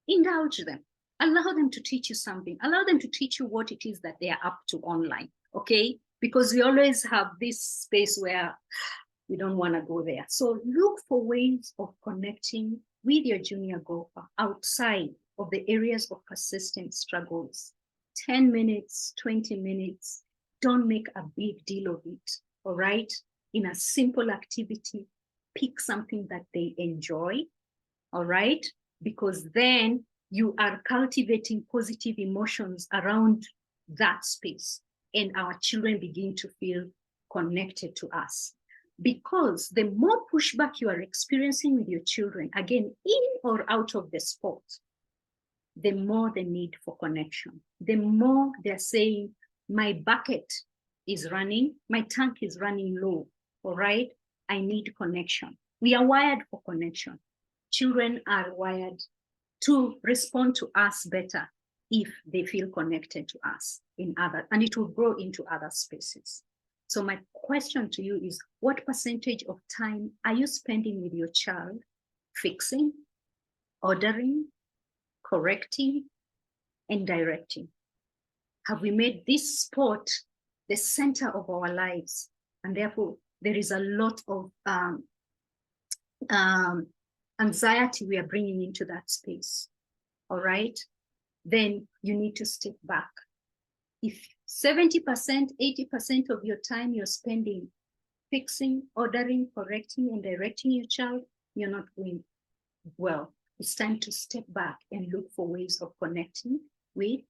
Speaker 1: indulge them. Allow them to teach you something. Allow them to teach you what it is that they are up to online, okay? Because we always have this space where we don't want to go there. So look for ways of connecting with your junior golfer outside of the areas of persistent struggles. 10 minutes, 20 minutes, don't make a big deal of it, all right? In a simple activity, pick something that they enjoy, all right? Because then you are cultivating positive emotions around that space, and our children begin to feel connected to us. Because the more pushback you are experiencing with your children, again, in or out of the sport, the more the need for connection, the more they're saying, my bucket is running, my tank is running low, all right? I need connection. We are wired for connection. Children are wired to respond to us better if they feel connected to us in other, and it will grow into other spaces. So my question to you is, what percentage of time are you spending with your child fixing, ordering, correcting, and directing? Have we made this sport the center of our lives? And therefore, there is a lot of anxiety we are bringing into that space, all right? Then you need to step back. If 70%, 80% of your time you're spending fixing, ordering, correcting, and directing your child, you're not doing well. It's time to step back and look for ways of connecting with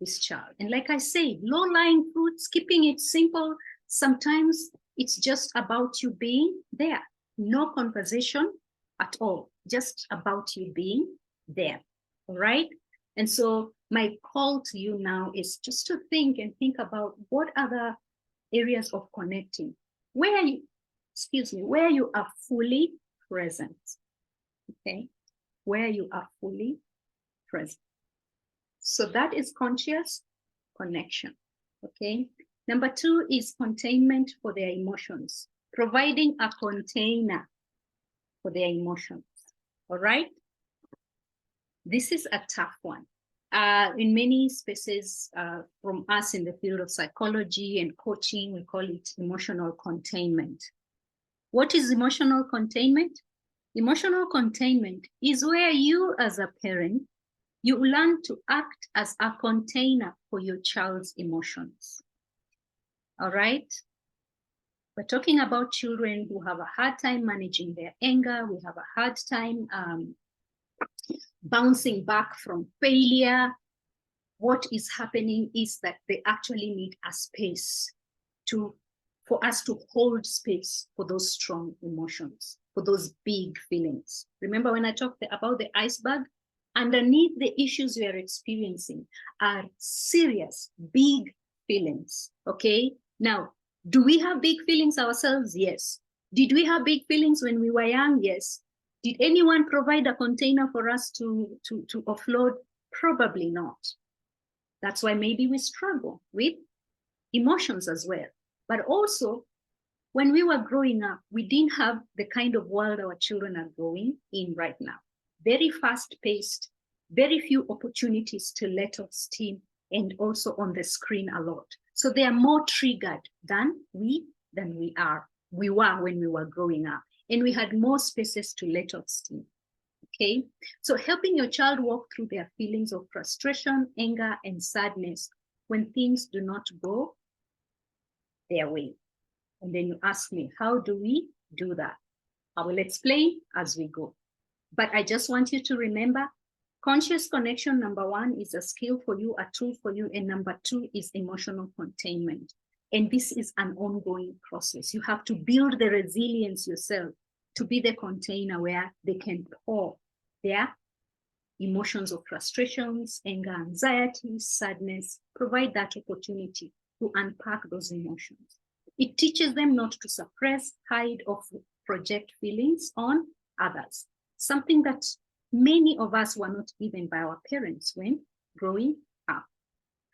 Speaker 1: this child. And like I say, low-lying fruits, keeping it simple, sometimes it's just about you being there. No conversation at all, just about you being there, all right? And so my call to you now is just to think about what other areas of connecting, where you are fully present, okay? Where you are fully present. So that is conscious connection, okay? Number 2 is containment for their emotions, providing a container for their emotions, all right? This is a tough one. In many spaces from us in the field of psychology and coaching, we call it emotional containment. What is emotional containment? Emotional containment is where you as a parent, you learn to act as a container for your child's emotions, all right? We're talking about children who have a hard time managing their anger, who have a hard time bouncing back from failure. What is happening is that they actually need a space for us to hold space for those strong emotions, for those big feelings. Remember when I talked about the iceberg? Underneath the issues we are experiencing are serious, big feelings, okay? Now, do we have big feelings ourselves? Yes. Did we have big feelings when we were young? Yes. Did anyone provide a container for us to offload? Probably not. That's why maybe we struggle with emotions as well. But also, When we were growing up, we didn't have the kind of world our children are growing in right now. Very fast-paced, very few opportunities to let off steam, and also on the screen a lot. So they are more triggered than we were when we were growing up. And we had more spaces to let off steam. Okay, so helping your child walk through their feelings of frustration, anger, and sadness when things do not go their way. And then you ask me, how do we do that? I will explain as we go. But I just want you to remember, conscious connection, number one, is a skill for you, a tool for you. And number two is emotional containment. And this is an ongoing process. You have to build the resilience yourself to be the container where they can pour their emotions of frustrations, anger, anxiety, sadness, provide that opportunity to unpack those emotions. It teaches them not to suppress, hide, or project feelings on others, something that many of us were not given by our parents when growing up.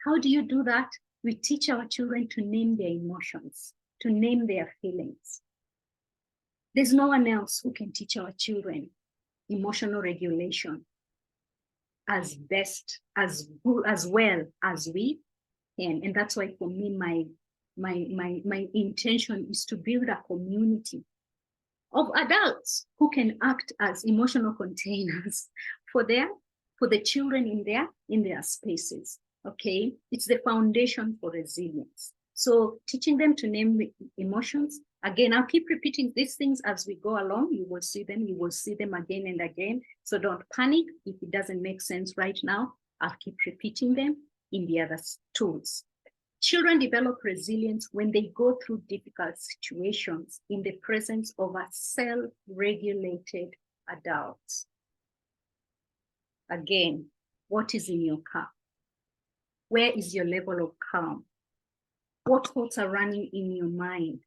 Speaker 1: How do you do that? We teach our children to name their emotions, to name their feelings. There's no one else who can teach our children emotional regulation as best, as well as we can. And that's why for me, my intention is to build a community of adults who can act as emotional containers for the children in their spaces. Okay, it's the foundation for resilience. So teaching them to name emotions. Again, I'll keep repeating these things as we go along. You will see them again and again. So don't panic if it doesn't make sense right now. I'll keep repeating them in the other tools. Children develop resilience when they go through difficult situations in the presence of a self-regulated adult. Again, what is in your cup? Where is your level of calm? What thoughts are running in your mind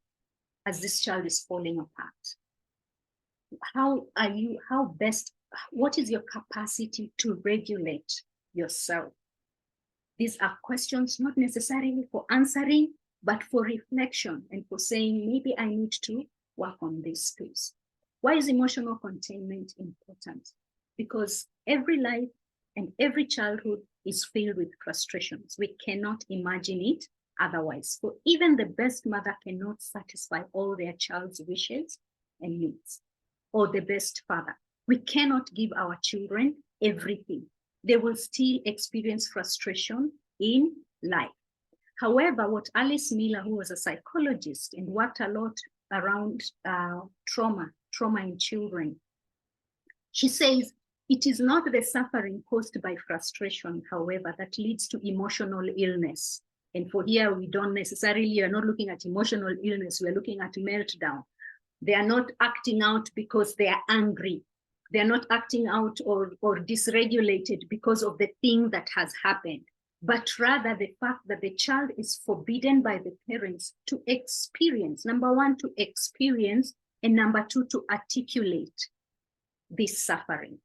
Speaker 1: as this child is falling apart? What is your capacity to regulate yourself? These are questions not necessarily for answering, but for reflection and for saying, maybe I need to work on this space. Why is emotional containment important? Because every life and every childhood is filled with frustrations. We cannot imagine it otherwise. For even the best mother cannot satisfy all their child's wishes and needs, or the best father. We cannot give our children everything. They will still experience frustration in life. However, what Alice Miller, who was a psychologist and worked a lot around trauma in children, she says, it is not the suffering caused by frustration, however, that leads to emotional illness. And for here, we are not looking at emotional illness, we're looking at meltdown. They are not acting out because they are angry. They're not acting out or dysregulated because of the thing that has happened, but rather the fact that the child is forbidden by the parents to experience, number one, to experience, and number two, to articulate this suffering,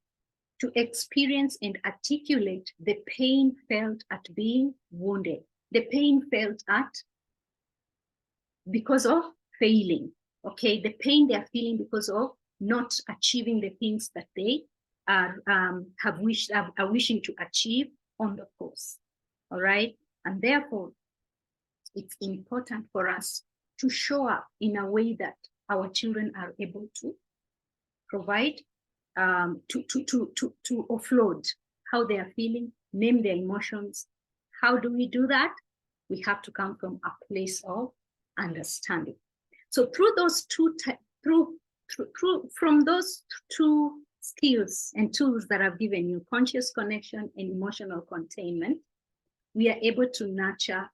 Speaker 1: to experience and articulate the pain felt at being wounded, the pain felt at because of failing, okay, the pain they're feeling because of not achieving the things that they are wishing to achieve on the course. All right. And therefore, it's important for us to show up in a way that our children are able to provide, to offload how they are feeling, name their emotions. How do we do that? We have to come from a place of understanding. So through those from those two skills and tools that I've given you, conscious connection and emotional containment, we are able to nurture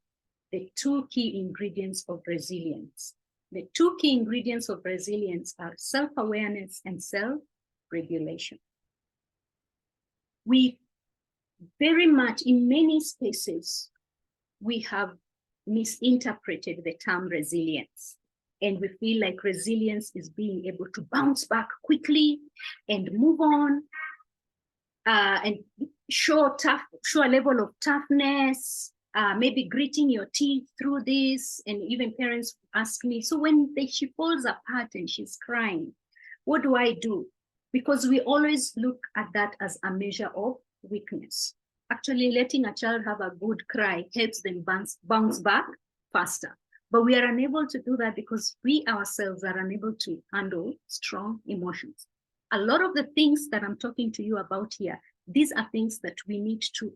Speaker 1: the two key ingredients of resilience. The two key ingredients of resilience are self-awareness and self-regulation. We very much, in many spaces, we have misinterpreted the term resilience. And we feel like resilience is being able to bounce back quickly and move on and show a level of toughness maybe gritting your teeth through this. And even parents ask me, so when she falls apart and she's crying, what do I do? Because we always look at that as a measure of weakness. Actually, letting a child have a good cry helps them bounce back faster. But we are unable to do that because we ourselves are unable to handle strong emotions. A lot of the things that I'm talking to you about here, these are things that we need to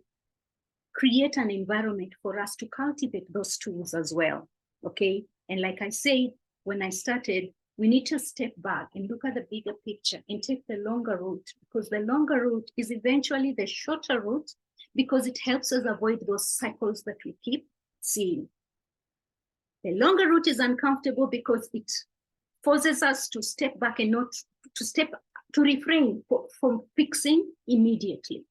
Speaker 1: create an environment for us to cultivate those tools as well, okay? And like I said, when I started, we need to step back and look at the bigger picture and take the longer route, because the longer route is eventually the shorter route, because it helps us avoid those cycles that we keep seeing. The longer route is uncomfortable because it forces us to step back and not to refrain from fixing immediately.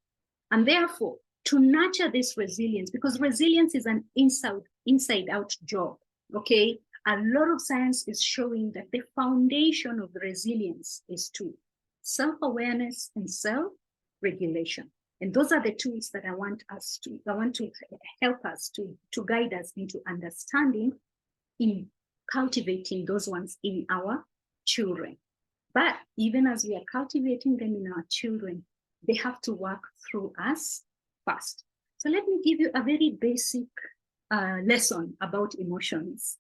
Speaker 1: And therefore, to nurture this resilience, because resilience is an inside out job, okay? A lot of science is showing that the foundation of resilience is two: self-awareness and self-regulation. And those are the tools that I want to help us to guide us into understanding, in cultivating those ones in our children. But even as we are cultivating them in our children, they have to work through us first. So let me give you a very basic lesson about emotions.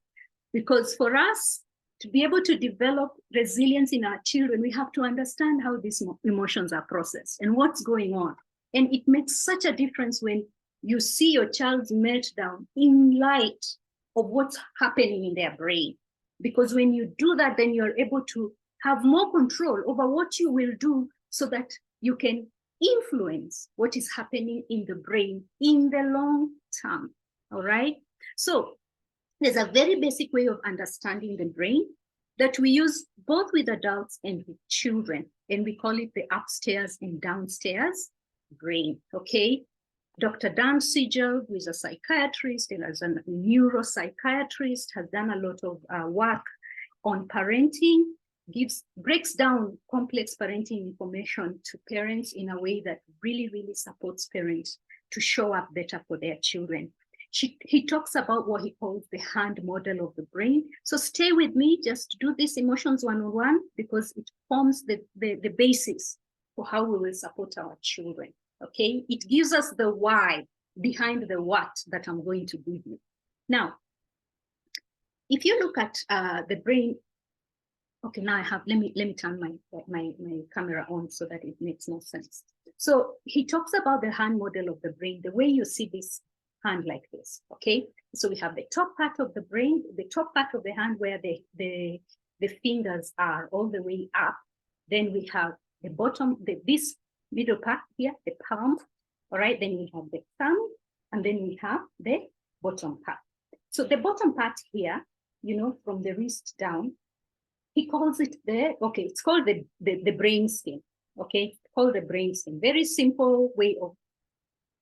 Speaker 1: Because for us to be able to develop resilience in our children, we have to understand how these emotions are processed and what's going on. And it makes such a difference when you see your child's meltdown in light of what's happening in their brain. Because when you do that, then you're able to have more control over what you will do so that you can influence what is happening in the brain in the long term, all right? So there's a very basic way of understanding the brain that we use both with adults and with children, and we call it the upstairs and downstairs brain, okay? Dr. Dan Siegel, who is a psychiatrist and as a neuropsychiatrist, has done a lot of work on parenting, breaks down complex parenting information to parents in a way that really, really supports parents to show up better for their children. He talks about what he calls the hand model of the brain. So stay with me, just do this emotions 101, because it forms the basis for how we will support our children, okay? It gives us the why behind the what that I'm going to give you. Now, if you look at the brain, okay, now I have, let me turn my camera on so that it makes more sense. So he talks about the hand model of the brain, the way you see this hand like this, okay? So we have the top part of the brain, the top part of the hand where the fingers are all the way up. Then we have the bottom, this middle part here, the palm, all right? Then we have the thumb, and then we have the bottom part. So the bottom part here, you know, from the wrist down, he calls it it's called the brain stem, okay? It's called the brain stem. Very simple way of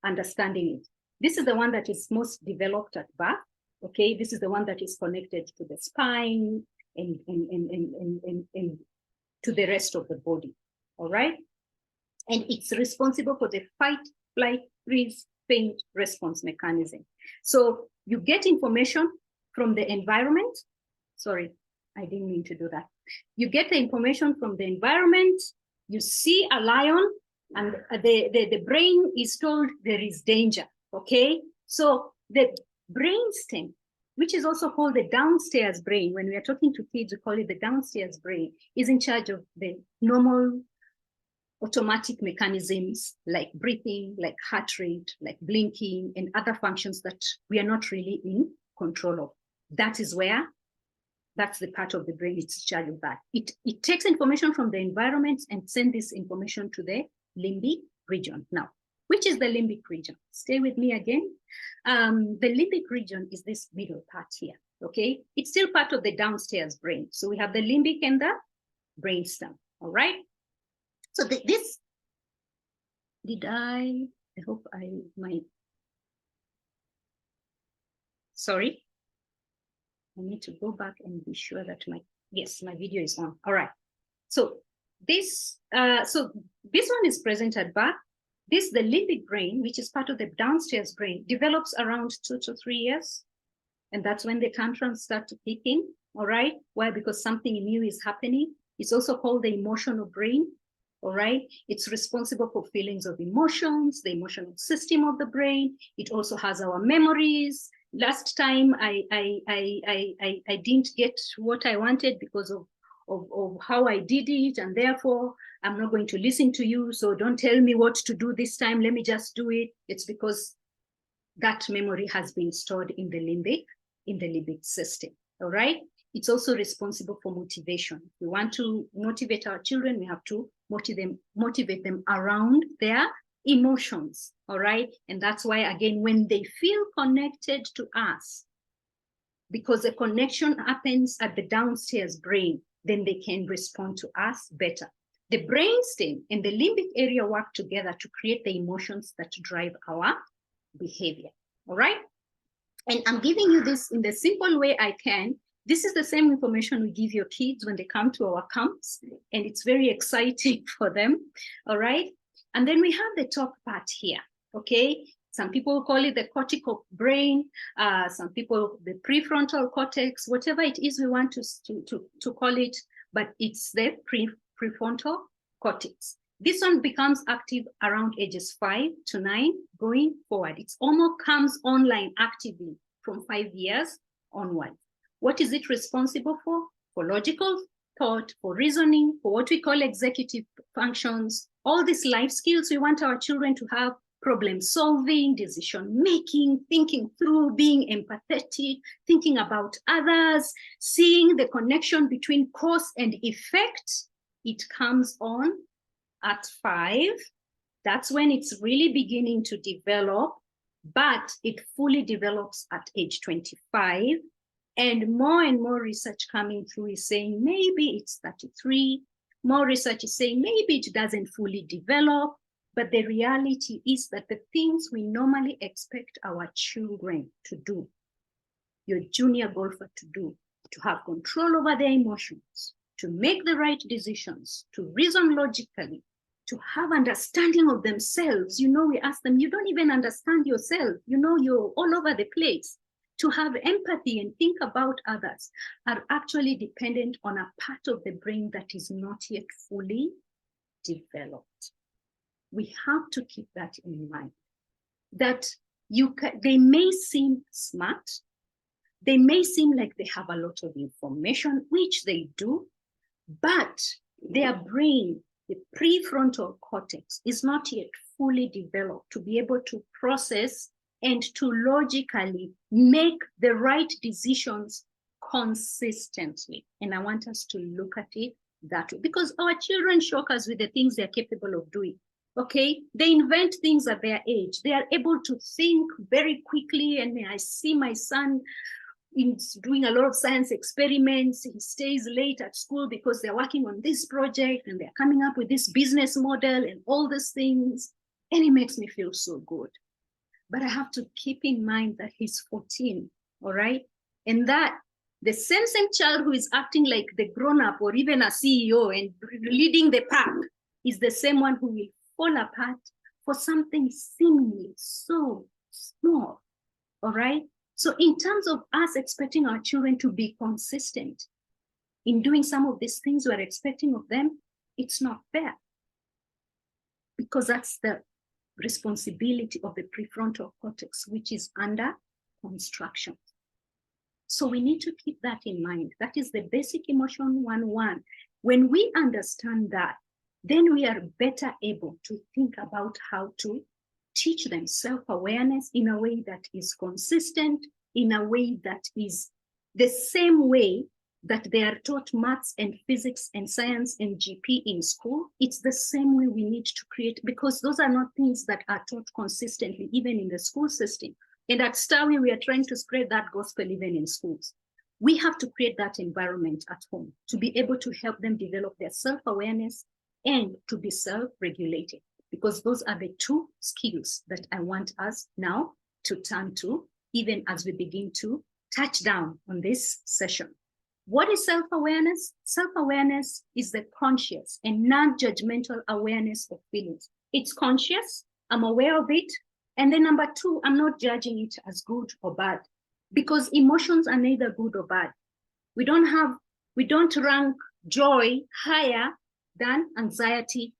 Speaker 1: understanding it. This is the one that is most developed at birth, okay? This is the one that is connected to the spine and to the rest of the body, all right? And it's responsible for the fight, flight, freeze, faint response mechanism. So you get information from the environment. Sorry, I didn't mean to do that. You get the information from the environment. You see a lion, and the brain is told there is danger, okay? So the brainstem, which is also called the downstairs brain, when we are talking to kids, we call it the downstairs brain, is in charge of the normal automatic mechanisms like breathing, like heart rate, like blinking, and other functions that we are not really in control of. That is where, that's the part of the brain it's in charge of that. It takes information from the environment and sends this information to the limbic region. Now, which is the limbic region? Stay with me again. The limbic region is this middle part here, okay? It's still part of the downstairs brain. So we have the limbic and the brainstem, all right? So I hope I might, sorry. I need to go back and be sure that my video is on. All right. So this one is present at birth. the limbic brain, which is part of the downstairs brain, develops around 2 to 3 years. And that's when the tantrums start to kick in, all right? Why? Because something new is happening. It's also called the emotional brain, all right? It's responsible for feelings of emotions, the emotional system of the brain. It also has our memories. Last time I didn't get what I wanted because of how I did it, and therefore I'm not going to listen to you. So don't tell me what to do this time. Let me just do it. It's because that memory has been stored in the limbic system. All right. It's also responsible for motivation. If we want to motivate our children, we have to motivate them around their emotions. All right. And that's why, again, when they feel connected to us, because the connection happens at the downstairs brain, then they can respond to us better. The brainstem and the limbic area work together to create the emotions that drive our behavior. All right. And I'm giving you this in the simple way I can. This is the same information we give your kids when they come to our camps, and it's very exciting for them. All right. And then we have the top part here. Okay. Some people call it the cortical brain, some people the prefrontal cortex, whatever it is we want to call it, but it's the prefrontal cortex. This one becomes active around ages 5 to 9 going forward. It almost comes online actively from 5 years onward. What is it responsible for? For logical thought, for reasoning, for what we call executive functions, all these life skills we want our children to have: problem solving, decision making, thinking through, being empathetic, thinking about others, seeing the connection between cause and effect. It comes on at 5. That's when it's really beginning to develop, but it fully develops at age 25. And more research coming through is saying maybe it's 33. More research is saying maybe it doesn't fully develop. But the reality is that the things we normally expect our children to do, your junior golfer to do, to have control over their emotions, to make the right decisions, to reason logically, to have understanding of themselves. You know, we ask them, you don't even understand yourself. You know, you're all over the place. To have empathy and think about others are actually dependent on a part of the brain that is not yet fully developed. We have to keep that in mind, that they may seem smart, they may seem like they have a lot of information, which they do, but their brain, the prefrontal cortex, is not yet fully developed to be able to process and to logically make the right decisions consistently. And I want us to look at it that way, because our children shock us with the things they're capable of doing. Okay, they invent things at their age. They are able to think very quickly. And I see my son doing a lot of science experiments. He stays late at school because they're working on this project and they're coming up with this business model and all these things. And it makes me feel so good. But I have to keep in mind that he's 14, all right? And that the same child who is acting like the grown-up or even a CEO and leading the pack is the same one who will fall apart for something seemingly so small, all right? So in terms of us expecting our children to be consistent in doing some of these things we're expecting of them, it's not fair, because that's the responsibility of the prefrontal cortex, which is under construction. So we need to keep that in mind. That is the basic emotion 101. When we understand that, then we are better able to think about how to teach them self-awareness in a way that is consistent, in a way that is the same way that they are taught maths and physics and science and GP in school. It's the same way we need to create, because those are not things that are taught consistently, even in the school system. And at Starway, we are trying to spread that gospel even in schools. We have to create that environment at home to be able to help them develop their self-awareness and to be self-regulated, because those are the 2 skills that I want us now to turn to, even as we begin to touch down on this session. What is self-awareness? Self-awareness is the conscious and non-judgmental awareness of feelings. It's conscious I'm aware of it. And then number two, I'm not judging it as good or bad, because emotions are neither good or bad. We don't rank joy higher than anxiety.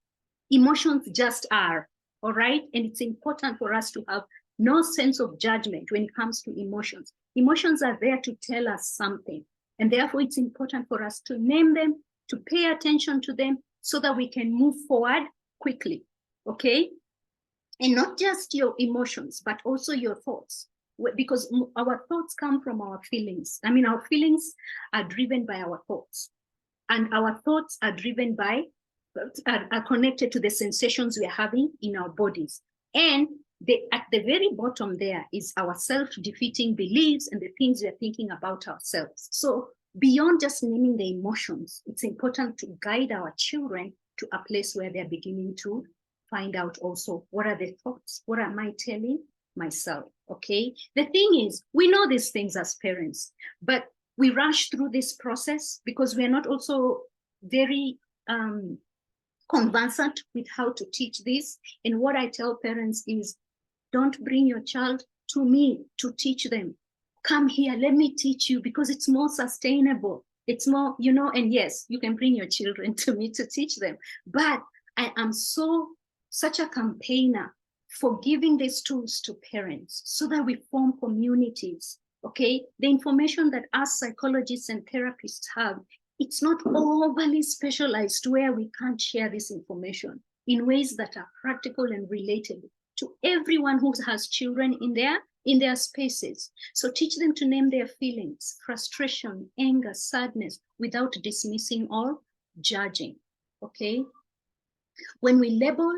Speaker 1: Emotions just are, all right? And it's important for us to have no sense of judgment when it comes to emotions. Emotions are there to tell us something. And therefore, it's important for us to name them, to pay attention to them, so that we can move forward quickly, okay? And not just your emotions, but also your thoughts, because our thoughts come from our feelings. I mean, our feelings are driven by our thoughts, and our thoughts are driven by, are connected to the sensations we are having in our bodies. And at the very bottom there is our self-defeating beliefs and the things we are thinking about ourselves. So beyond just naming the emotions, it's important to guide our children to a place where they're beginning to find out also, what are the thoughts? What am I telling myself? Okay. The thing is, we know these things as parents, but we rush through this process because we are not also very conversant with how to teach this. And what I tell parents is, don't bring your child to me to teach them. Come here, let me teach you, because it's more sustainable. It's more, you know, and yes, you can bring your children to me to teach them. But I am such a campaigner for giving these tools to parents so that we form communities, okay? The information that us psychologists and therapists have, it's not overly specialized where we can't share this information in ways that are practical and relatable to everyone who has children in their spaces. So teach them to name their feelings, frustration, anger, sadness, without dismissing or judging, okay? When we label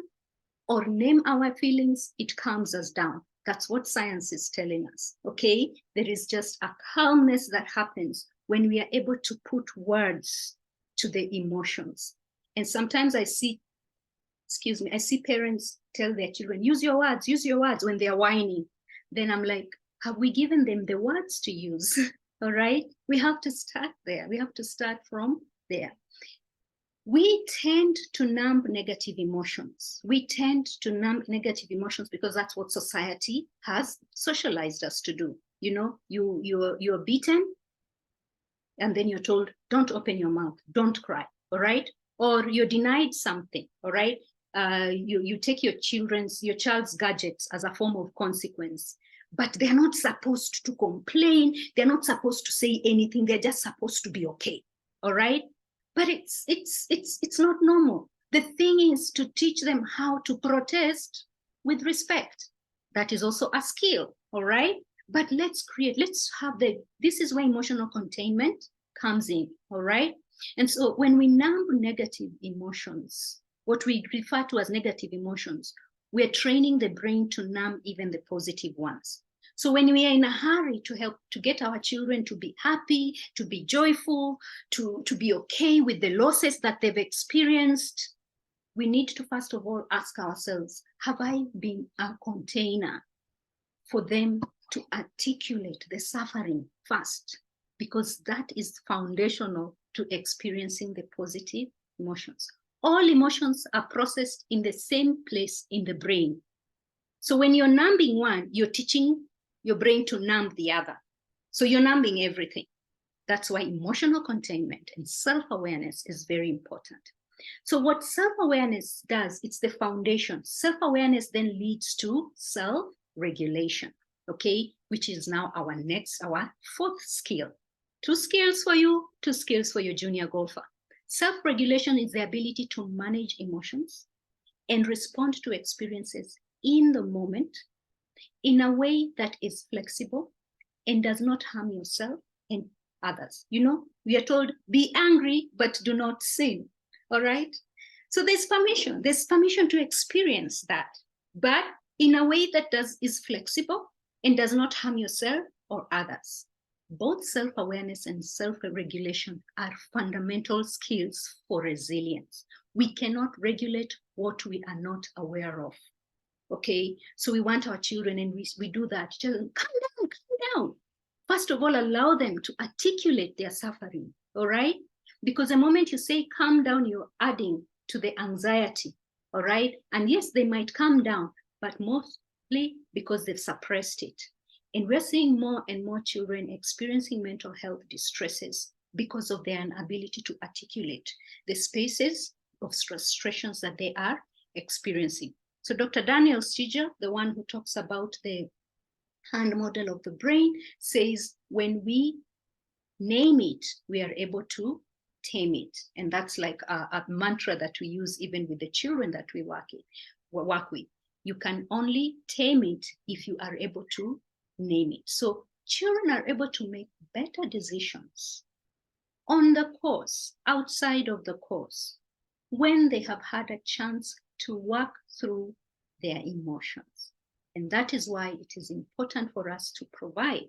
Speaker 1: or name our feelings, it calms us down. That's what science is telling us, okay? There is just a calmness that happens when we are able to put words to the emotions. And sometimes I see parents tell their children, use your words when they're whining. Then I'm like, have we given them the words to use? All right, we have to start there. We have to start from there. We tend to numb negative emotions. We tend to numb negative emotions because that's what society has socialized us to do. You know, you're beaten, and then you're told, don't open your mouth, don't cry, all right? Or you're denied something, all right? You take your child's gadgets as a form of consequence, but they're not supposed to complain. They're not supposed to say anything. They're just supposed to be okay, all right? But it's not normal. The thing is to teach them how to protest with respect. That is also a skill, all right? But let's have this is where emotional containment comes in, all right? And so when we numb negative emotions, what we refer to as negative emotions, we're training the brain to numb even the positive ones. So when we are in a hurry to get our children to be happy, to be joyful, to be okay with the losses that they've experienced, we need to first of all ask ourselves, have I been a container for them to articulate the suffering first? Because that is foundational to experiencing the positive emotions. All emotions are processed in the same place in the brain. So when you're numbing one, you're teaching your brain to numb the other. So you're numbing everything. That's why emotional containment and self-awareness is very important. So what self-awareness does, it's the foundation. Self-awareness then leads to self-regulation, okay? Which is now our fourth skill. 2 skills for you, 2 skills for your junior golfer. Self-regulation is the ability to manage emotions and respond to experiences in the moment in a way that is flexible and does not harm yourself and others. You know, we are told, be angry, but do not sin, all right? So there's permission to experience that, but in a way that is flexible and does not harm yourself or others. Both self-awareness and self-regulation are fundamental skills for resilience. We cannot regulate what we are not aware of. Okay, so we want our children, and we do that. Tell them, calm down. First of all, allow them to articulate their suffering, all right? Because the moment you say calm down, you're adding to the anxiety, all right? And yes, they might calm down, but mostly because they've suppressed it. And we're seeing more and more children experiencing mental health distresses because of their inability to articulate the spaces of frustrations that they are experiencing. So Dr. Daniel Stiger, the one who talks about the hand model of the brain, says when we name it, we are able to tame it. And that's like a mantra that we use even with the children that we work with. You can only tame it if you are able to name it. So children are able to make better decisions on the course, outside of the course, when they have had a chance to work through their emotions. And that is why it is important for us to provide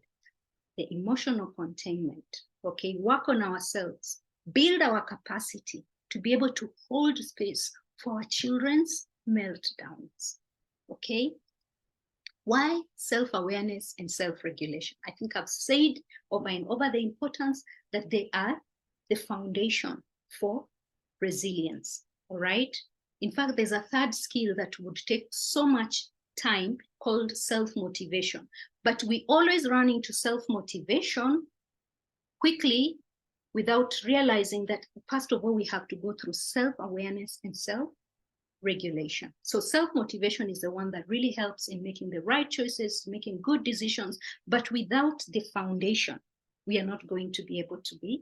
Speaker 1: the emotional containment, okay, work on ourselves, build our capacity to be able to hold space for our children's meltdowns, okay? Why self-awareness and self-regulation? I think I've said over and over the importance that they are the foundation for resilience, all right? In fact, there's a third skill that would take so much time called self-motivation. But we always run into self-motivation quickly without realizing that, first of all, we have to go through self-awareness and self-regulation. So self-motivation is the one that really helps in making the right choices, making good decisions. But without the foundation, we are not going to be able to be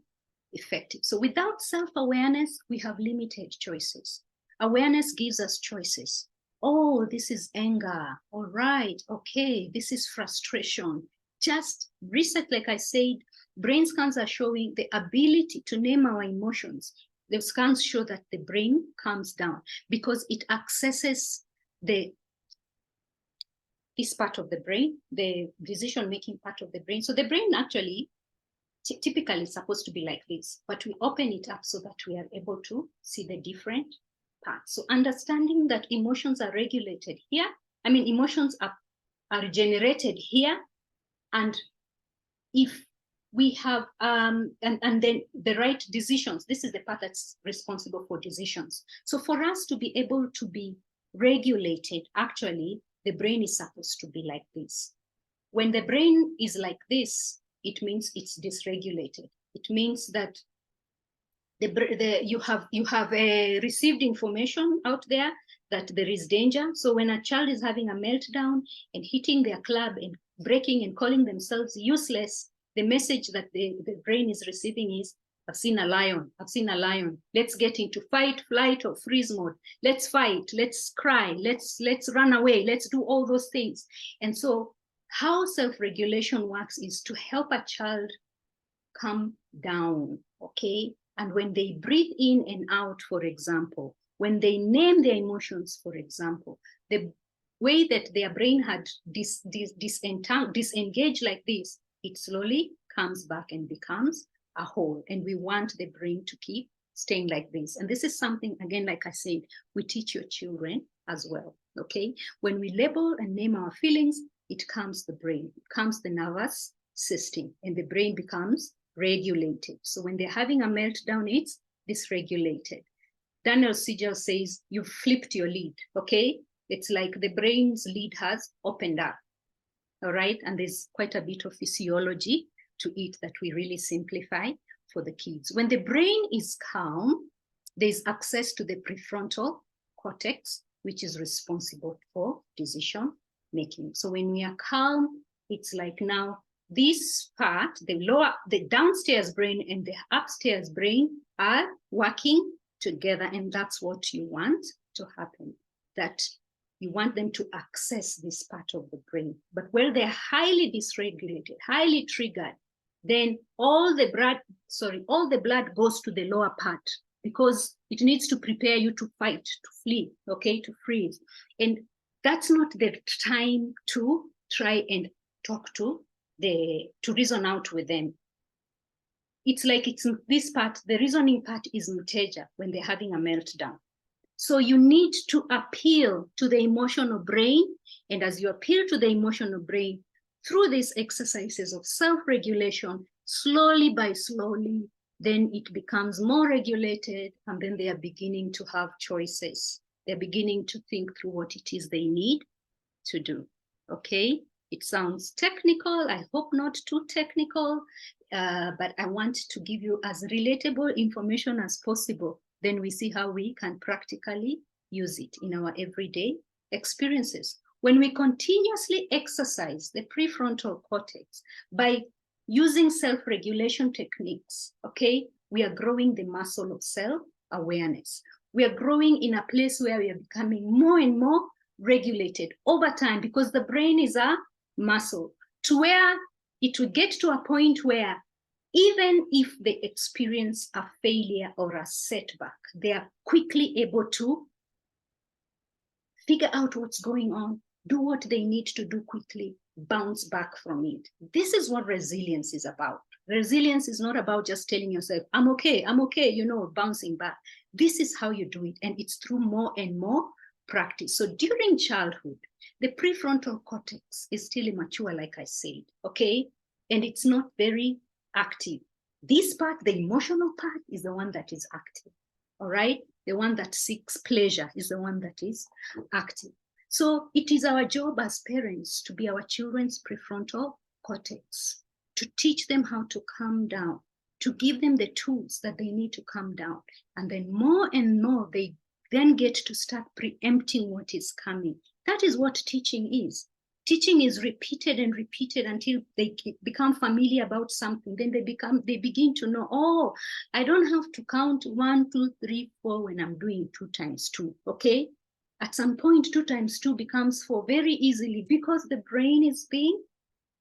Speaker 1: effective. So without self-awareness, we have limited choices. Awareness gives us choices. Oh, this is anger. All right. Okay. This is frustration. Just reset, like I said, brain scans are showing the ability to name our emotions. The scans show that the brain calms down because it accesses this part of the brain, the decision-making part of the brain. So the brain actually typically is supposed to be like this, but we open it up so that we are able to see the different parts. So understanding that emotions are regulated here, emotions are generated here, and if we have, and then the right decisions, this is the part that's responsible for decisions. So for us to be able to be regulated, actually, the brain is supposed to be like this. When the brain is like this, it means it's dysregulated. It means that you have received information out there that there is danger. So when a child is having a meltdown and hitting their club and breaking and calling themselves useless, the message that the brain is receiving is, I've seen a lion, I've seen a lion. Let's get into fight, flight, or freeze mode. Let's fight, let's cry, let's run away, let's do all those things. And so how self-regulation works is to help a child calm down, okay? And when they breathe in and out, for example, when they name their emotions, for example, the way that their brain had disengaged like this, it slowly comes back and becomes a whole. And we want the brain to keep staying like this. And this is something, again, like I said, we teach your children as well, okay? When we label and name our feelings, it calms the brain, it calms the nervous system, and the brain becomes regulated. So when they're having a meltdown, it's dysregulated. Daniel Siegel says, you've flipped your lid, okay? It's like the brain's lid has opened up, all right? And there's quite a bit of physiology to it that we really simplify for the kids. When the brain is calm, there's access to the prefrontal cortex, which is responsible for decision making. So when we are calm, it's like now this part, the downstairs brain and the upstairs brain are working together, and that's what you want to happen, that you want them to access this part of the brain. But where they're highly dysregulated, highly triggered, then all the blood goes to the lower part because it needs to prepare you to fight, to flee, okay, to freeze. And that's not the time to try and talk to reason out with them. It's like it's this part, the reasoning part is mteja when they're having a meltdown. So you need to appeal to the emotional brain. And as you appeal to the emotional brain through these exercises of self-regulation, slowly by slowly, then it becomes more regulated, and then they are beginning to have choices. They're beginning to think through what it is they need to do. Okay, it sounds technical. I hope not too technical, but I want to give you as relatable information as possible. Then we see how we can practically use it in our everyday experiences. When we continuously exercise the prefrontal cortex by using self-regulation techniques, okay, we are growing the muscle of self-awareness. We are growing in a place where we are becoming more and more regulated over time, because the brain is a muscle, to where it will get to a point where even if they experience a failure or a setback, they are quickly able to figure out what's going on, do what they need to do quickly, bounce back from it. This is what resilience is about. Resilience is not about just telling yourself, I'm okay, you know, bouncing back. This is how you do it, and it's through more and more practice. So during childhood, the prefrontal cortex is still immature, like I said, okay? And it's not very active. This part, the emotional part, is the one that is active, all right? The one that seeks pleasure is the one that is active. So it is our job as parents to be our children's prefrontal cortex, to teach them how to calm down, to give them the tools that they need to calm down. And then more and more, they then get to start preempting what is coming. That is what teaching is. Teaching is repeated and repeated until they become familiar about something. Then they begin to know, oh, I don't have to count 1, 2, 3, 4 when I'm doing 2 times 2, okay? At some point, 2 times 2 becomes 4 very easily, because the brain is being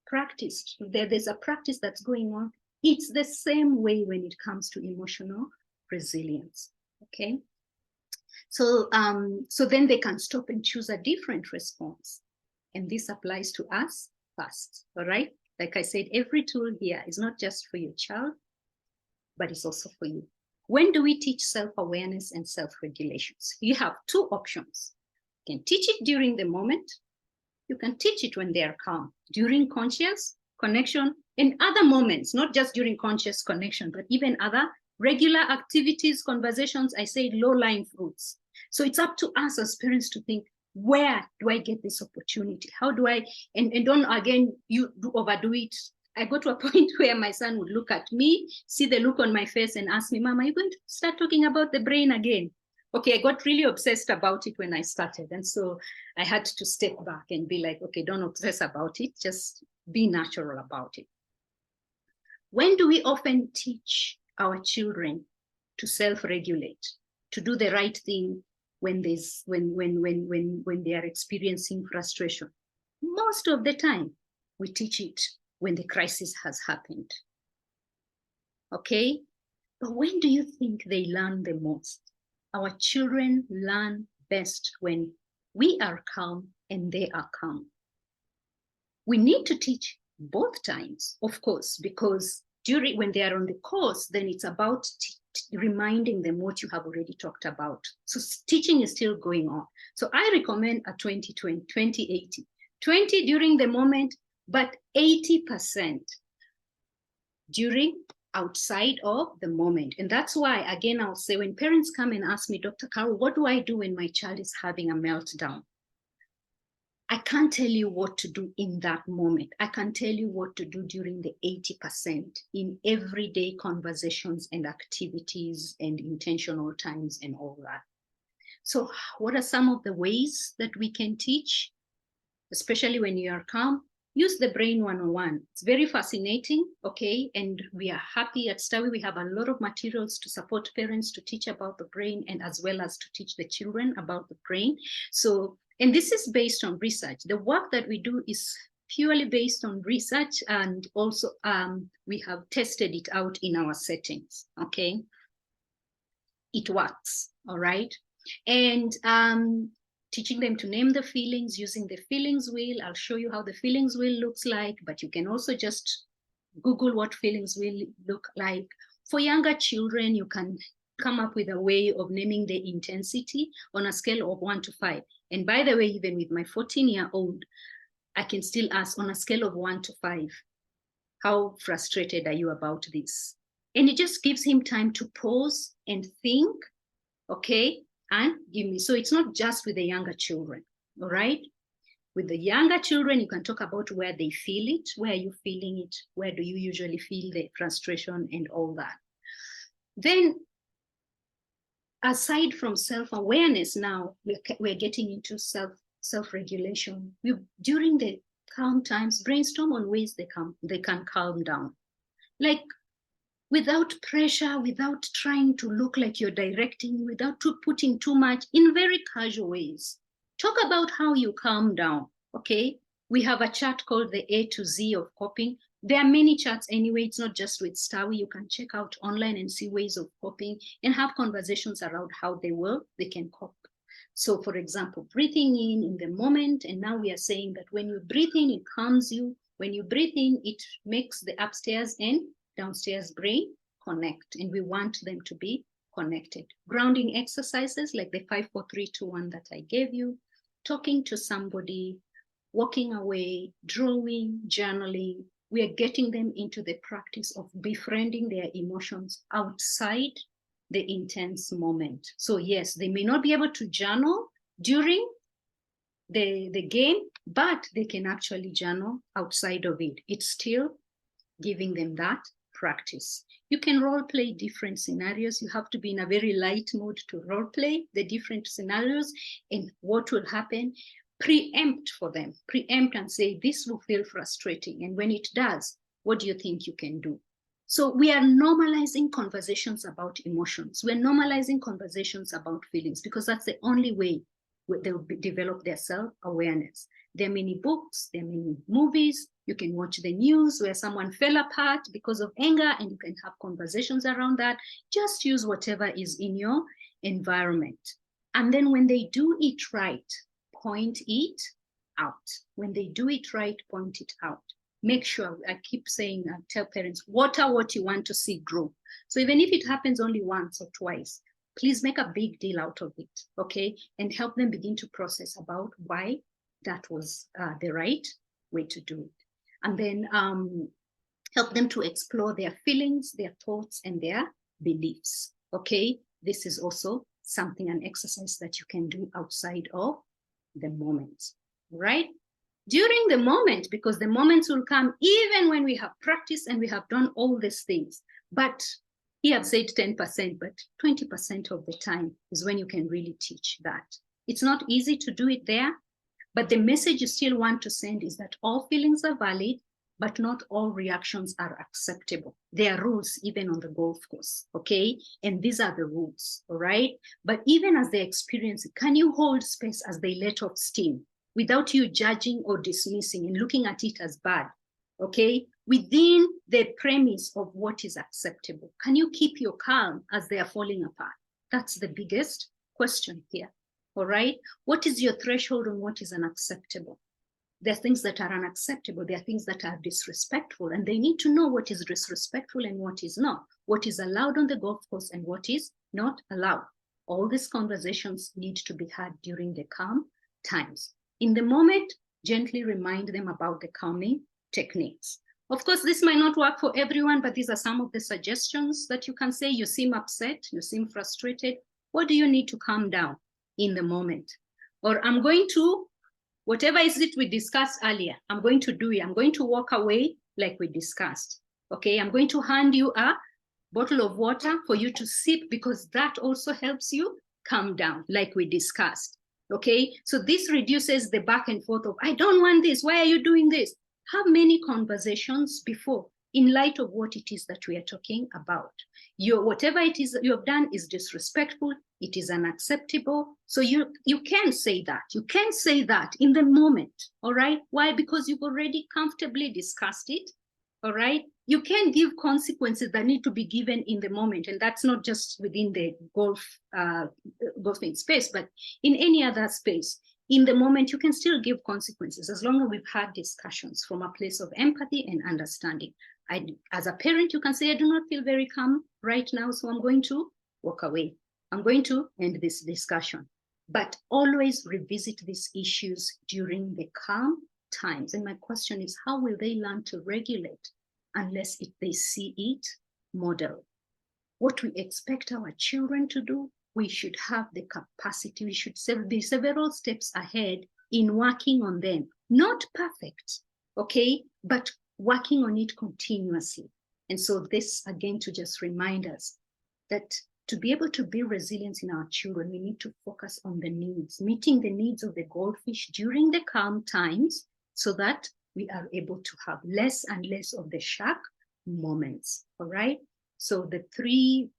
Speaker 1: practiced. There's a practice that's going on. It's the same way when it comes to emotional resilience, okay? So then they can stop and choose a different response. And this applies to us first, all right? Like I said, every tool here is not just for your child, but it's also for you. When do we teach self-awareness and self-regulations? You have 2 options. You can teach it during the moment. You can teach it when they are calm, during conscious connection, in other moments, not just during conscious connection, but even other regular activities, conversations. I say low-lying fruits. So it's up to us as parents to think, where do I get this opportunity? How do I, and don't, again, you do overdo it. I got to a point where my son would look at me, see the look on my face and ask me, Mom, are you going to start talking about the brain again? Okay, I got really obsessed about it when I started. And so I had to step back and be like, okay, don't obsess about it. Just be natural about it. When do we often teach our children to self-regulate, to do the right thing when they are experiencing frustration? Most of the time, we teach it when the crisis has happened. Okay? But when do you think they learn the most? Our children learn best when we are calm and they are calm. We need to teach both times, of course, because when they are on the course, then it's about reminding them what you have already talked about. So teaching is still going on. So I recommend a 20-20, 20-80. 20 during the moment, but 80% during outside of the moment. And that's why, again, I'll say, when parents come and ask me, Dr. Carol, what do I do when my child is having a meltdown? I can't tell you what to do in that moment. I can tell you what to do during the 80% in everyday conversations and activities and intentional times and all that. So what are some of the ways that we can teach, especially when you are calm? Use the brain 101. It's very fascinating, okay? And we are happy at Stawi. We have a lot of materials to support parents to teach about the brain, and as well as to teach the children about the brain. So, and this is based on research. The work that we do is purely based on research, and also we have tested it out in our settings, okay? It works, all right? And teaching them to name the feelings using the feelings wheel. I'll show you how the feelings wheel looks like, but you can also just Google what feelings wheel look like. For younger children, you can come up with a way of naming the intensity on a scale of 1 to 5. And by the way, even with my 14-year-old, I can still ask on a scale of 1 to 5, how frustrated are you about this? And it just gives him time to pause and think, okay? And give me, so it's not just with the younger children, all right? With the younger children, you can talk about where they feel it, where are you feeling it, where do you usually feel the frustration and all that. Then, aside from self-awareness, now we're getting into self-regulation. During the calm times, brainstorm on ways they can calm down. Like without pressure, without trying to look like you're directing, without putting too much, in very casual ways. Talk about how you calm down, okay? We have a chart called the A to Z of coping. There are many charts anyway. It's not just with Stowie. You can check out online and see ways of coping and have conversations around how they can cope. So for example, breathing in the moment. And now we are saying that when you breathe in, it calms you. When you breathe in, it makes the upstairs and downstairs brain connect. And we want them to be connected. Grounding exercises like the 5, 4, 3, 2, 1 that I gave you, talking to somebody, walking away, drawing, journaling. We are getting them into the practice of befriending their emotions outside the intense moment. So yes, they may not be able to journal during the game, but they can actually journal outside of it. It's still giving them that practice. You can role play different scenarios. You have to be in a very light mood to role play the different scenarios and what will happen. Preempt for them, preempt and say, this will feel frustrating. And when it does, what do you think you can do? So we are normalizing conversations about emotions. We're normalizing conversations about feelings because that's the only way they'll develop their self-awareness. There are many books, there are many movies. You can watch the news where someone fell apart because of anger and you can have conversations around that. Just use whatever is in your environment. And then when they do it right, point it out. When they do it right, point it out. Make sure, I keep saying, I tell parents, water what you want to see grow. So even if it happens only once or twice, please make a big deal out of it, okay? And help them begin to process about why that was the right way to do it. And then help them to explore their feelings, their thoughts, and their beliefs, okay? This is also something, an exercise that you can do outside of the moment, right? During the moment, because the moments will come even when we have practiced and we have done all these things. But he have said 10%, but 20% of the time is when you can really teach that. It's not easy to do it there, but the message you still want to send is that all feelings are valid, but not all reactions are acceptable. There are rules even on the golf course, okay? And these are the rules, all right? But even as they experience it, can you hold space as they let off steam without you judging or dismissing and looking at it as bad, okay? Within the premise of what is acceptable, can you keep your calm as they are falling apart? That's the biggest question here, all right? What is your threshold on what is unacceptable? There are things that are unacceptable. There are things that are disrespectful, and they need to know what is disrespectful and what is not, what is allowed on the golf course and what is not allowed. All these conversations need to be had during the calm times. In the moment, gently remind them about the calming techniques. Of course, this might not work for everyone, but these are some of the suggestions that you can say. You seem upset, you seem frustrated. What do you need to calm down in the moment? Or I'm going to, whatever is it we discussed earlier, I'm going to do it. I'm going to walk away like we discussed. Okay, I'm going to hand you a bottle of water for you to sip because that also helps you calm down like we discussed. Okay, so this reduces the back and forth of, I don't want this, why are you doing this? Have many conversations before in light of what it is that we are talking about. Whatever it is that you have done is disrespectful, it is unacceptable. So you can say that. You can say that in the moment, all right? Why? Because you've already comfortably discussed it, all right? You can give consequences that need to be given in the moment, and that's not just within the golfing space, but in any other space. In the moment, you can still give consequences as long as we've had discussions from a place of empathy and understanding. As a parent, you can say, I do not feel very calm right now, so I'm going to walk away. I'm going to end this discussion. But always revisit these issues during the calm times. And my question is, how will they learn to regulate unless they see it modeled? What we expect our children to do, we should have the capacity, we should be several steps ahead in working on them. Not perfect, okay, but working on it continuously. And so this, again, to just remind us that to be able to build resilience in our children, we need to focus on the needs, meeting the needs of the goldfish during the calm times, so that we are able to have less and less of the shark moments. All right. So the three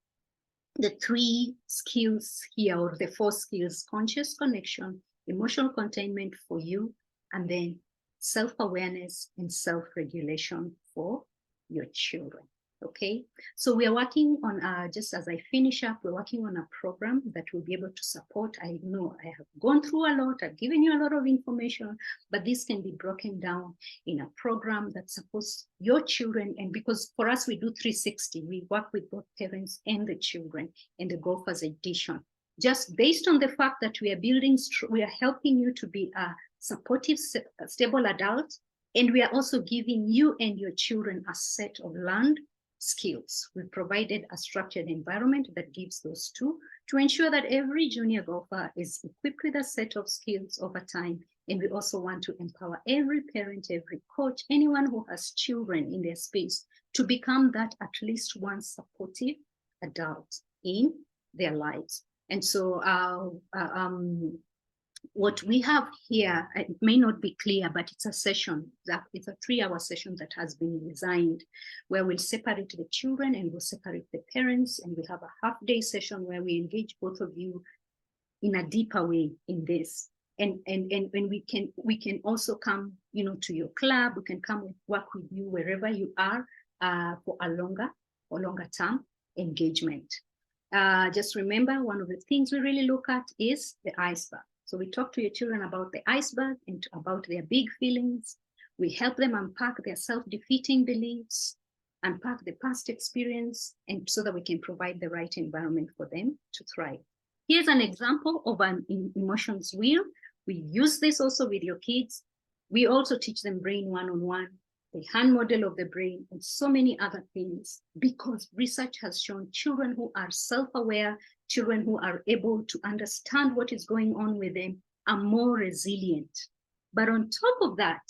Speaker 1: skills here, or the 4 skills: conscious connection, emotional containment for you, and then self-awareness and self-regulation for your children. Okay, so we are working on, just as I finish up, we're working on a program that will be able to support. I know I have gone through a lot, I've given you a lot of information, but this can be broken down in a program that supports your children. And because for us, we do 360, we work with both parents and the children in the Golfers Edition, just based on the fact that we are helping you to be a supportive, stable adult, and we are also giving you and your children a set of learned skills. We provided a structured environment that gives those two, to ensure that every junior golfer is equipped with a set of skills over time. And we also want to empower every parent, every coach, anyone who has children in their space, to become that at least one supportive adult in their lives. And so what we have here, it may not be clear, but it's a session, it's a 3-hour session that has been designed, where we'll separate the children and we'll separate the parents, and we have a half-day session where we engage both of you in a deeper way in this. And when we can also come, to your club, we can come and work with you wherever you are, for a longer term engagement. Just remember, one of the things we really look at is the iceberg. So we talk to your children about the iceberg and about their big feelings. We help them unpack their self-defeating beliefs, unpack the past experience, and so that we can provide the right environment for them to thrive. Here's an example of an emotions wheel. We use this also with your kids. We also teach them brain one-on-one, the hand model of the brain, and so many other things, because research has shown children who are self-aware, children who are able to understand what is going on with them, are more resilient. But on top of that,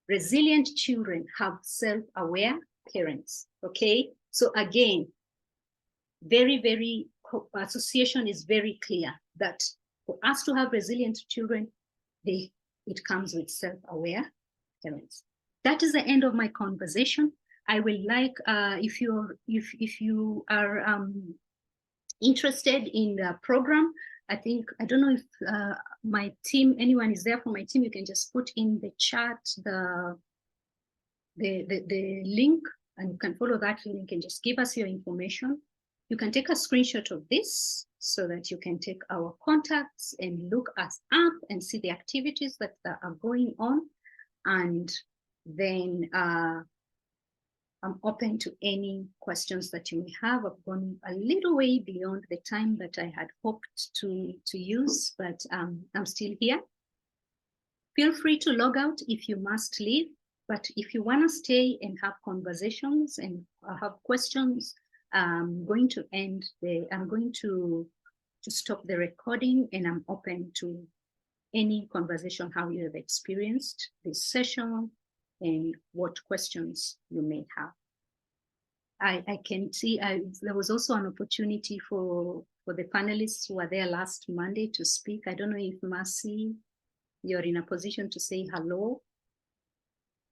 Speaker 1: resilient children have self-aware parents, okay? So again, very, association is very clear that for us to have resilient children, it comes with self-aware parents. That is the end of my conversation. I will like, if you are interested in the program, I don't know if my team, anyone is there from my team, you can just put in the chat the link, and you can follow that link and just give us your information. You can take a screenshot of this so that you can take our contacts and look us up and see the activities that are going on. And then I'm open to any questions that you may have. I've gone a little way beyond the time that I had hoped to use, but I'm still here. Feel free to log out if you must leave, but if you want to stay and have conversations and have questions, I'm going to stop the recording, and I'm open to any conversation, how you have experienced this session and what questions you may have. I can see there was also an opportunity for the panelists who were there last Monday to speak. I don't know if Mercy, you're in a position to say hello.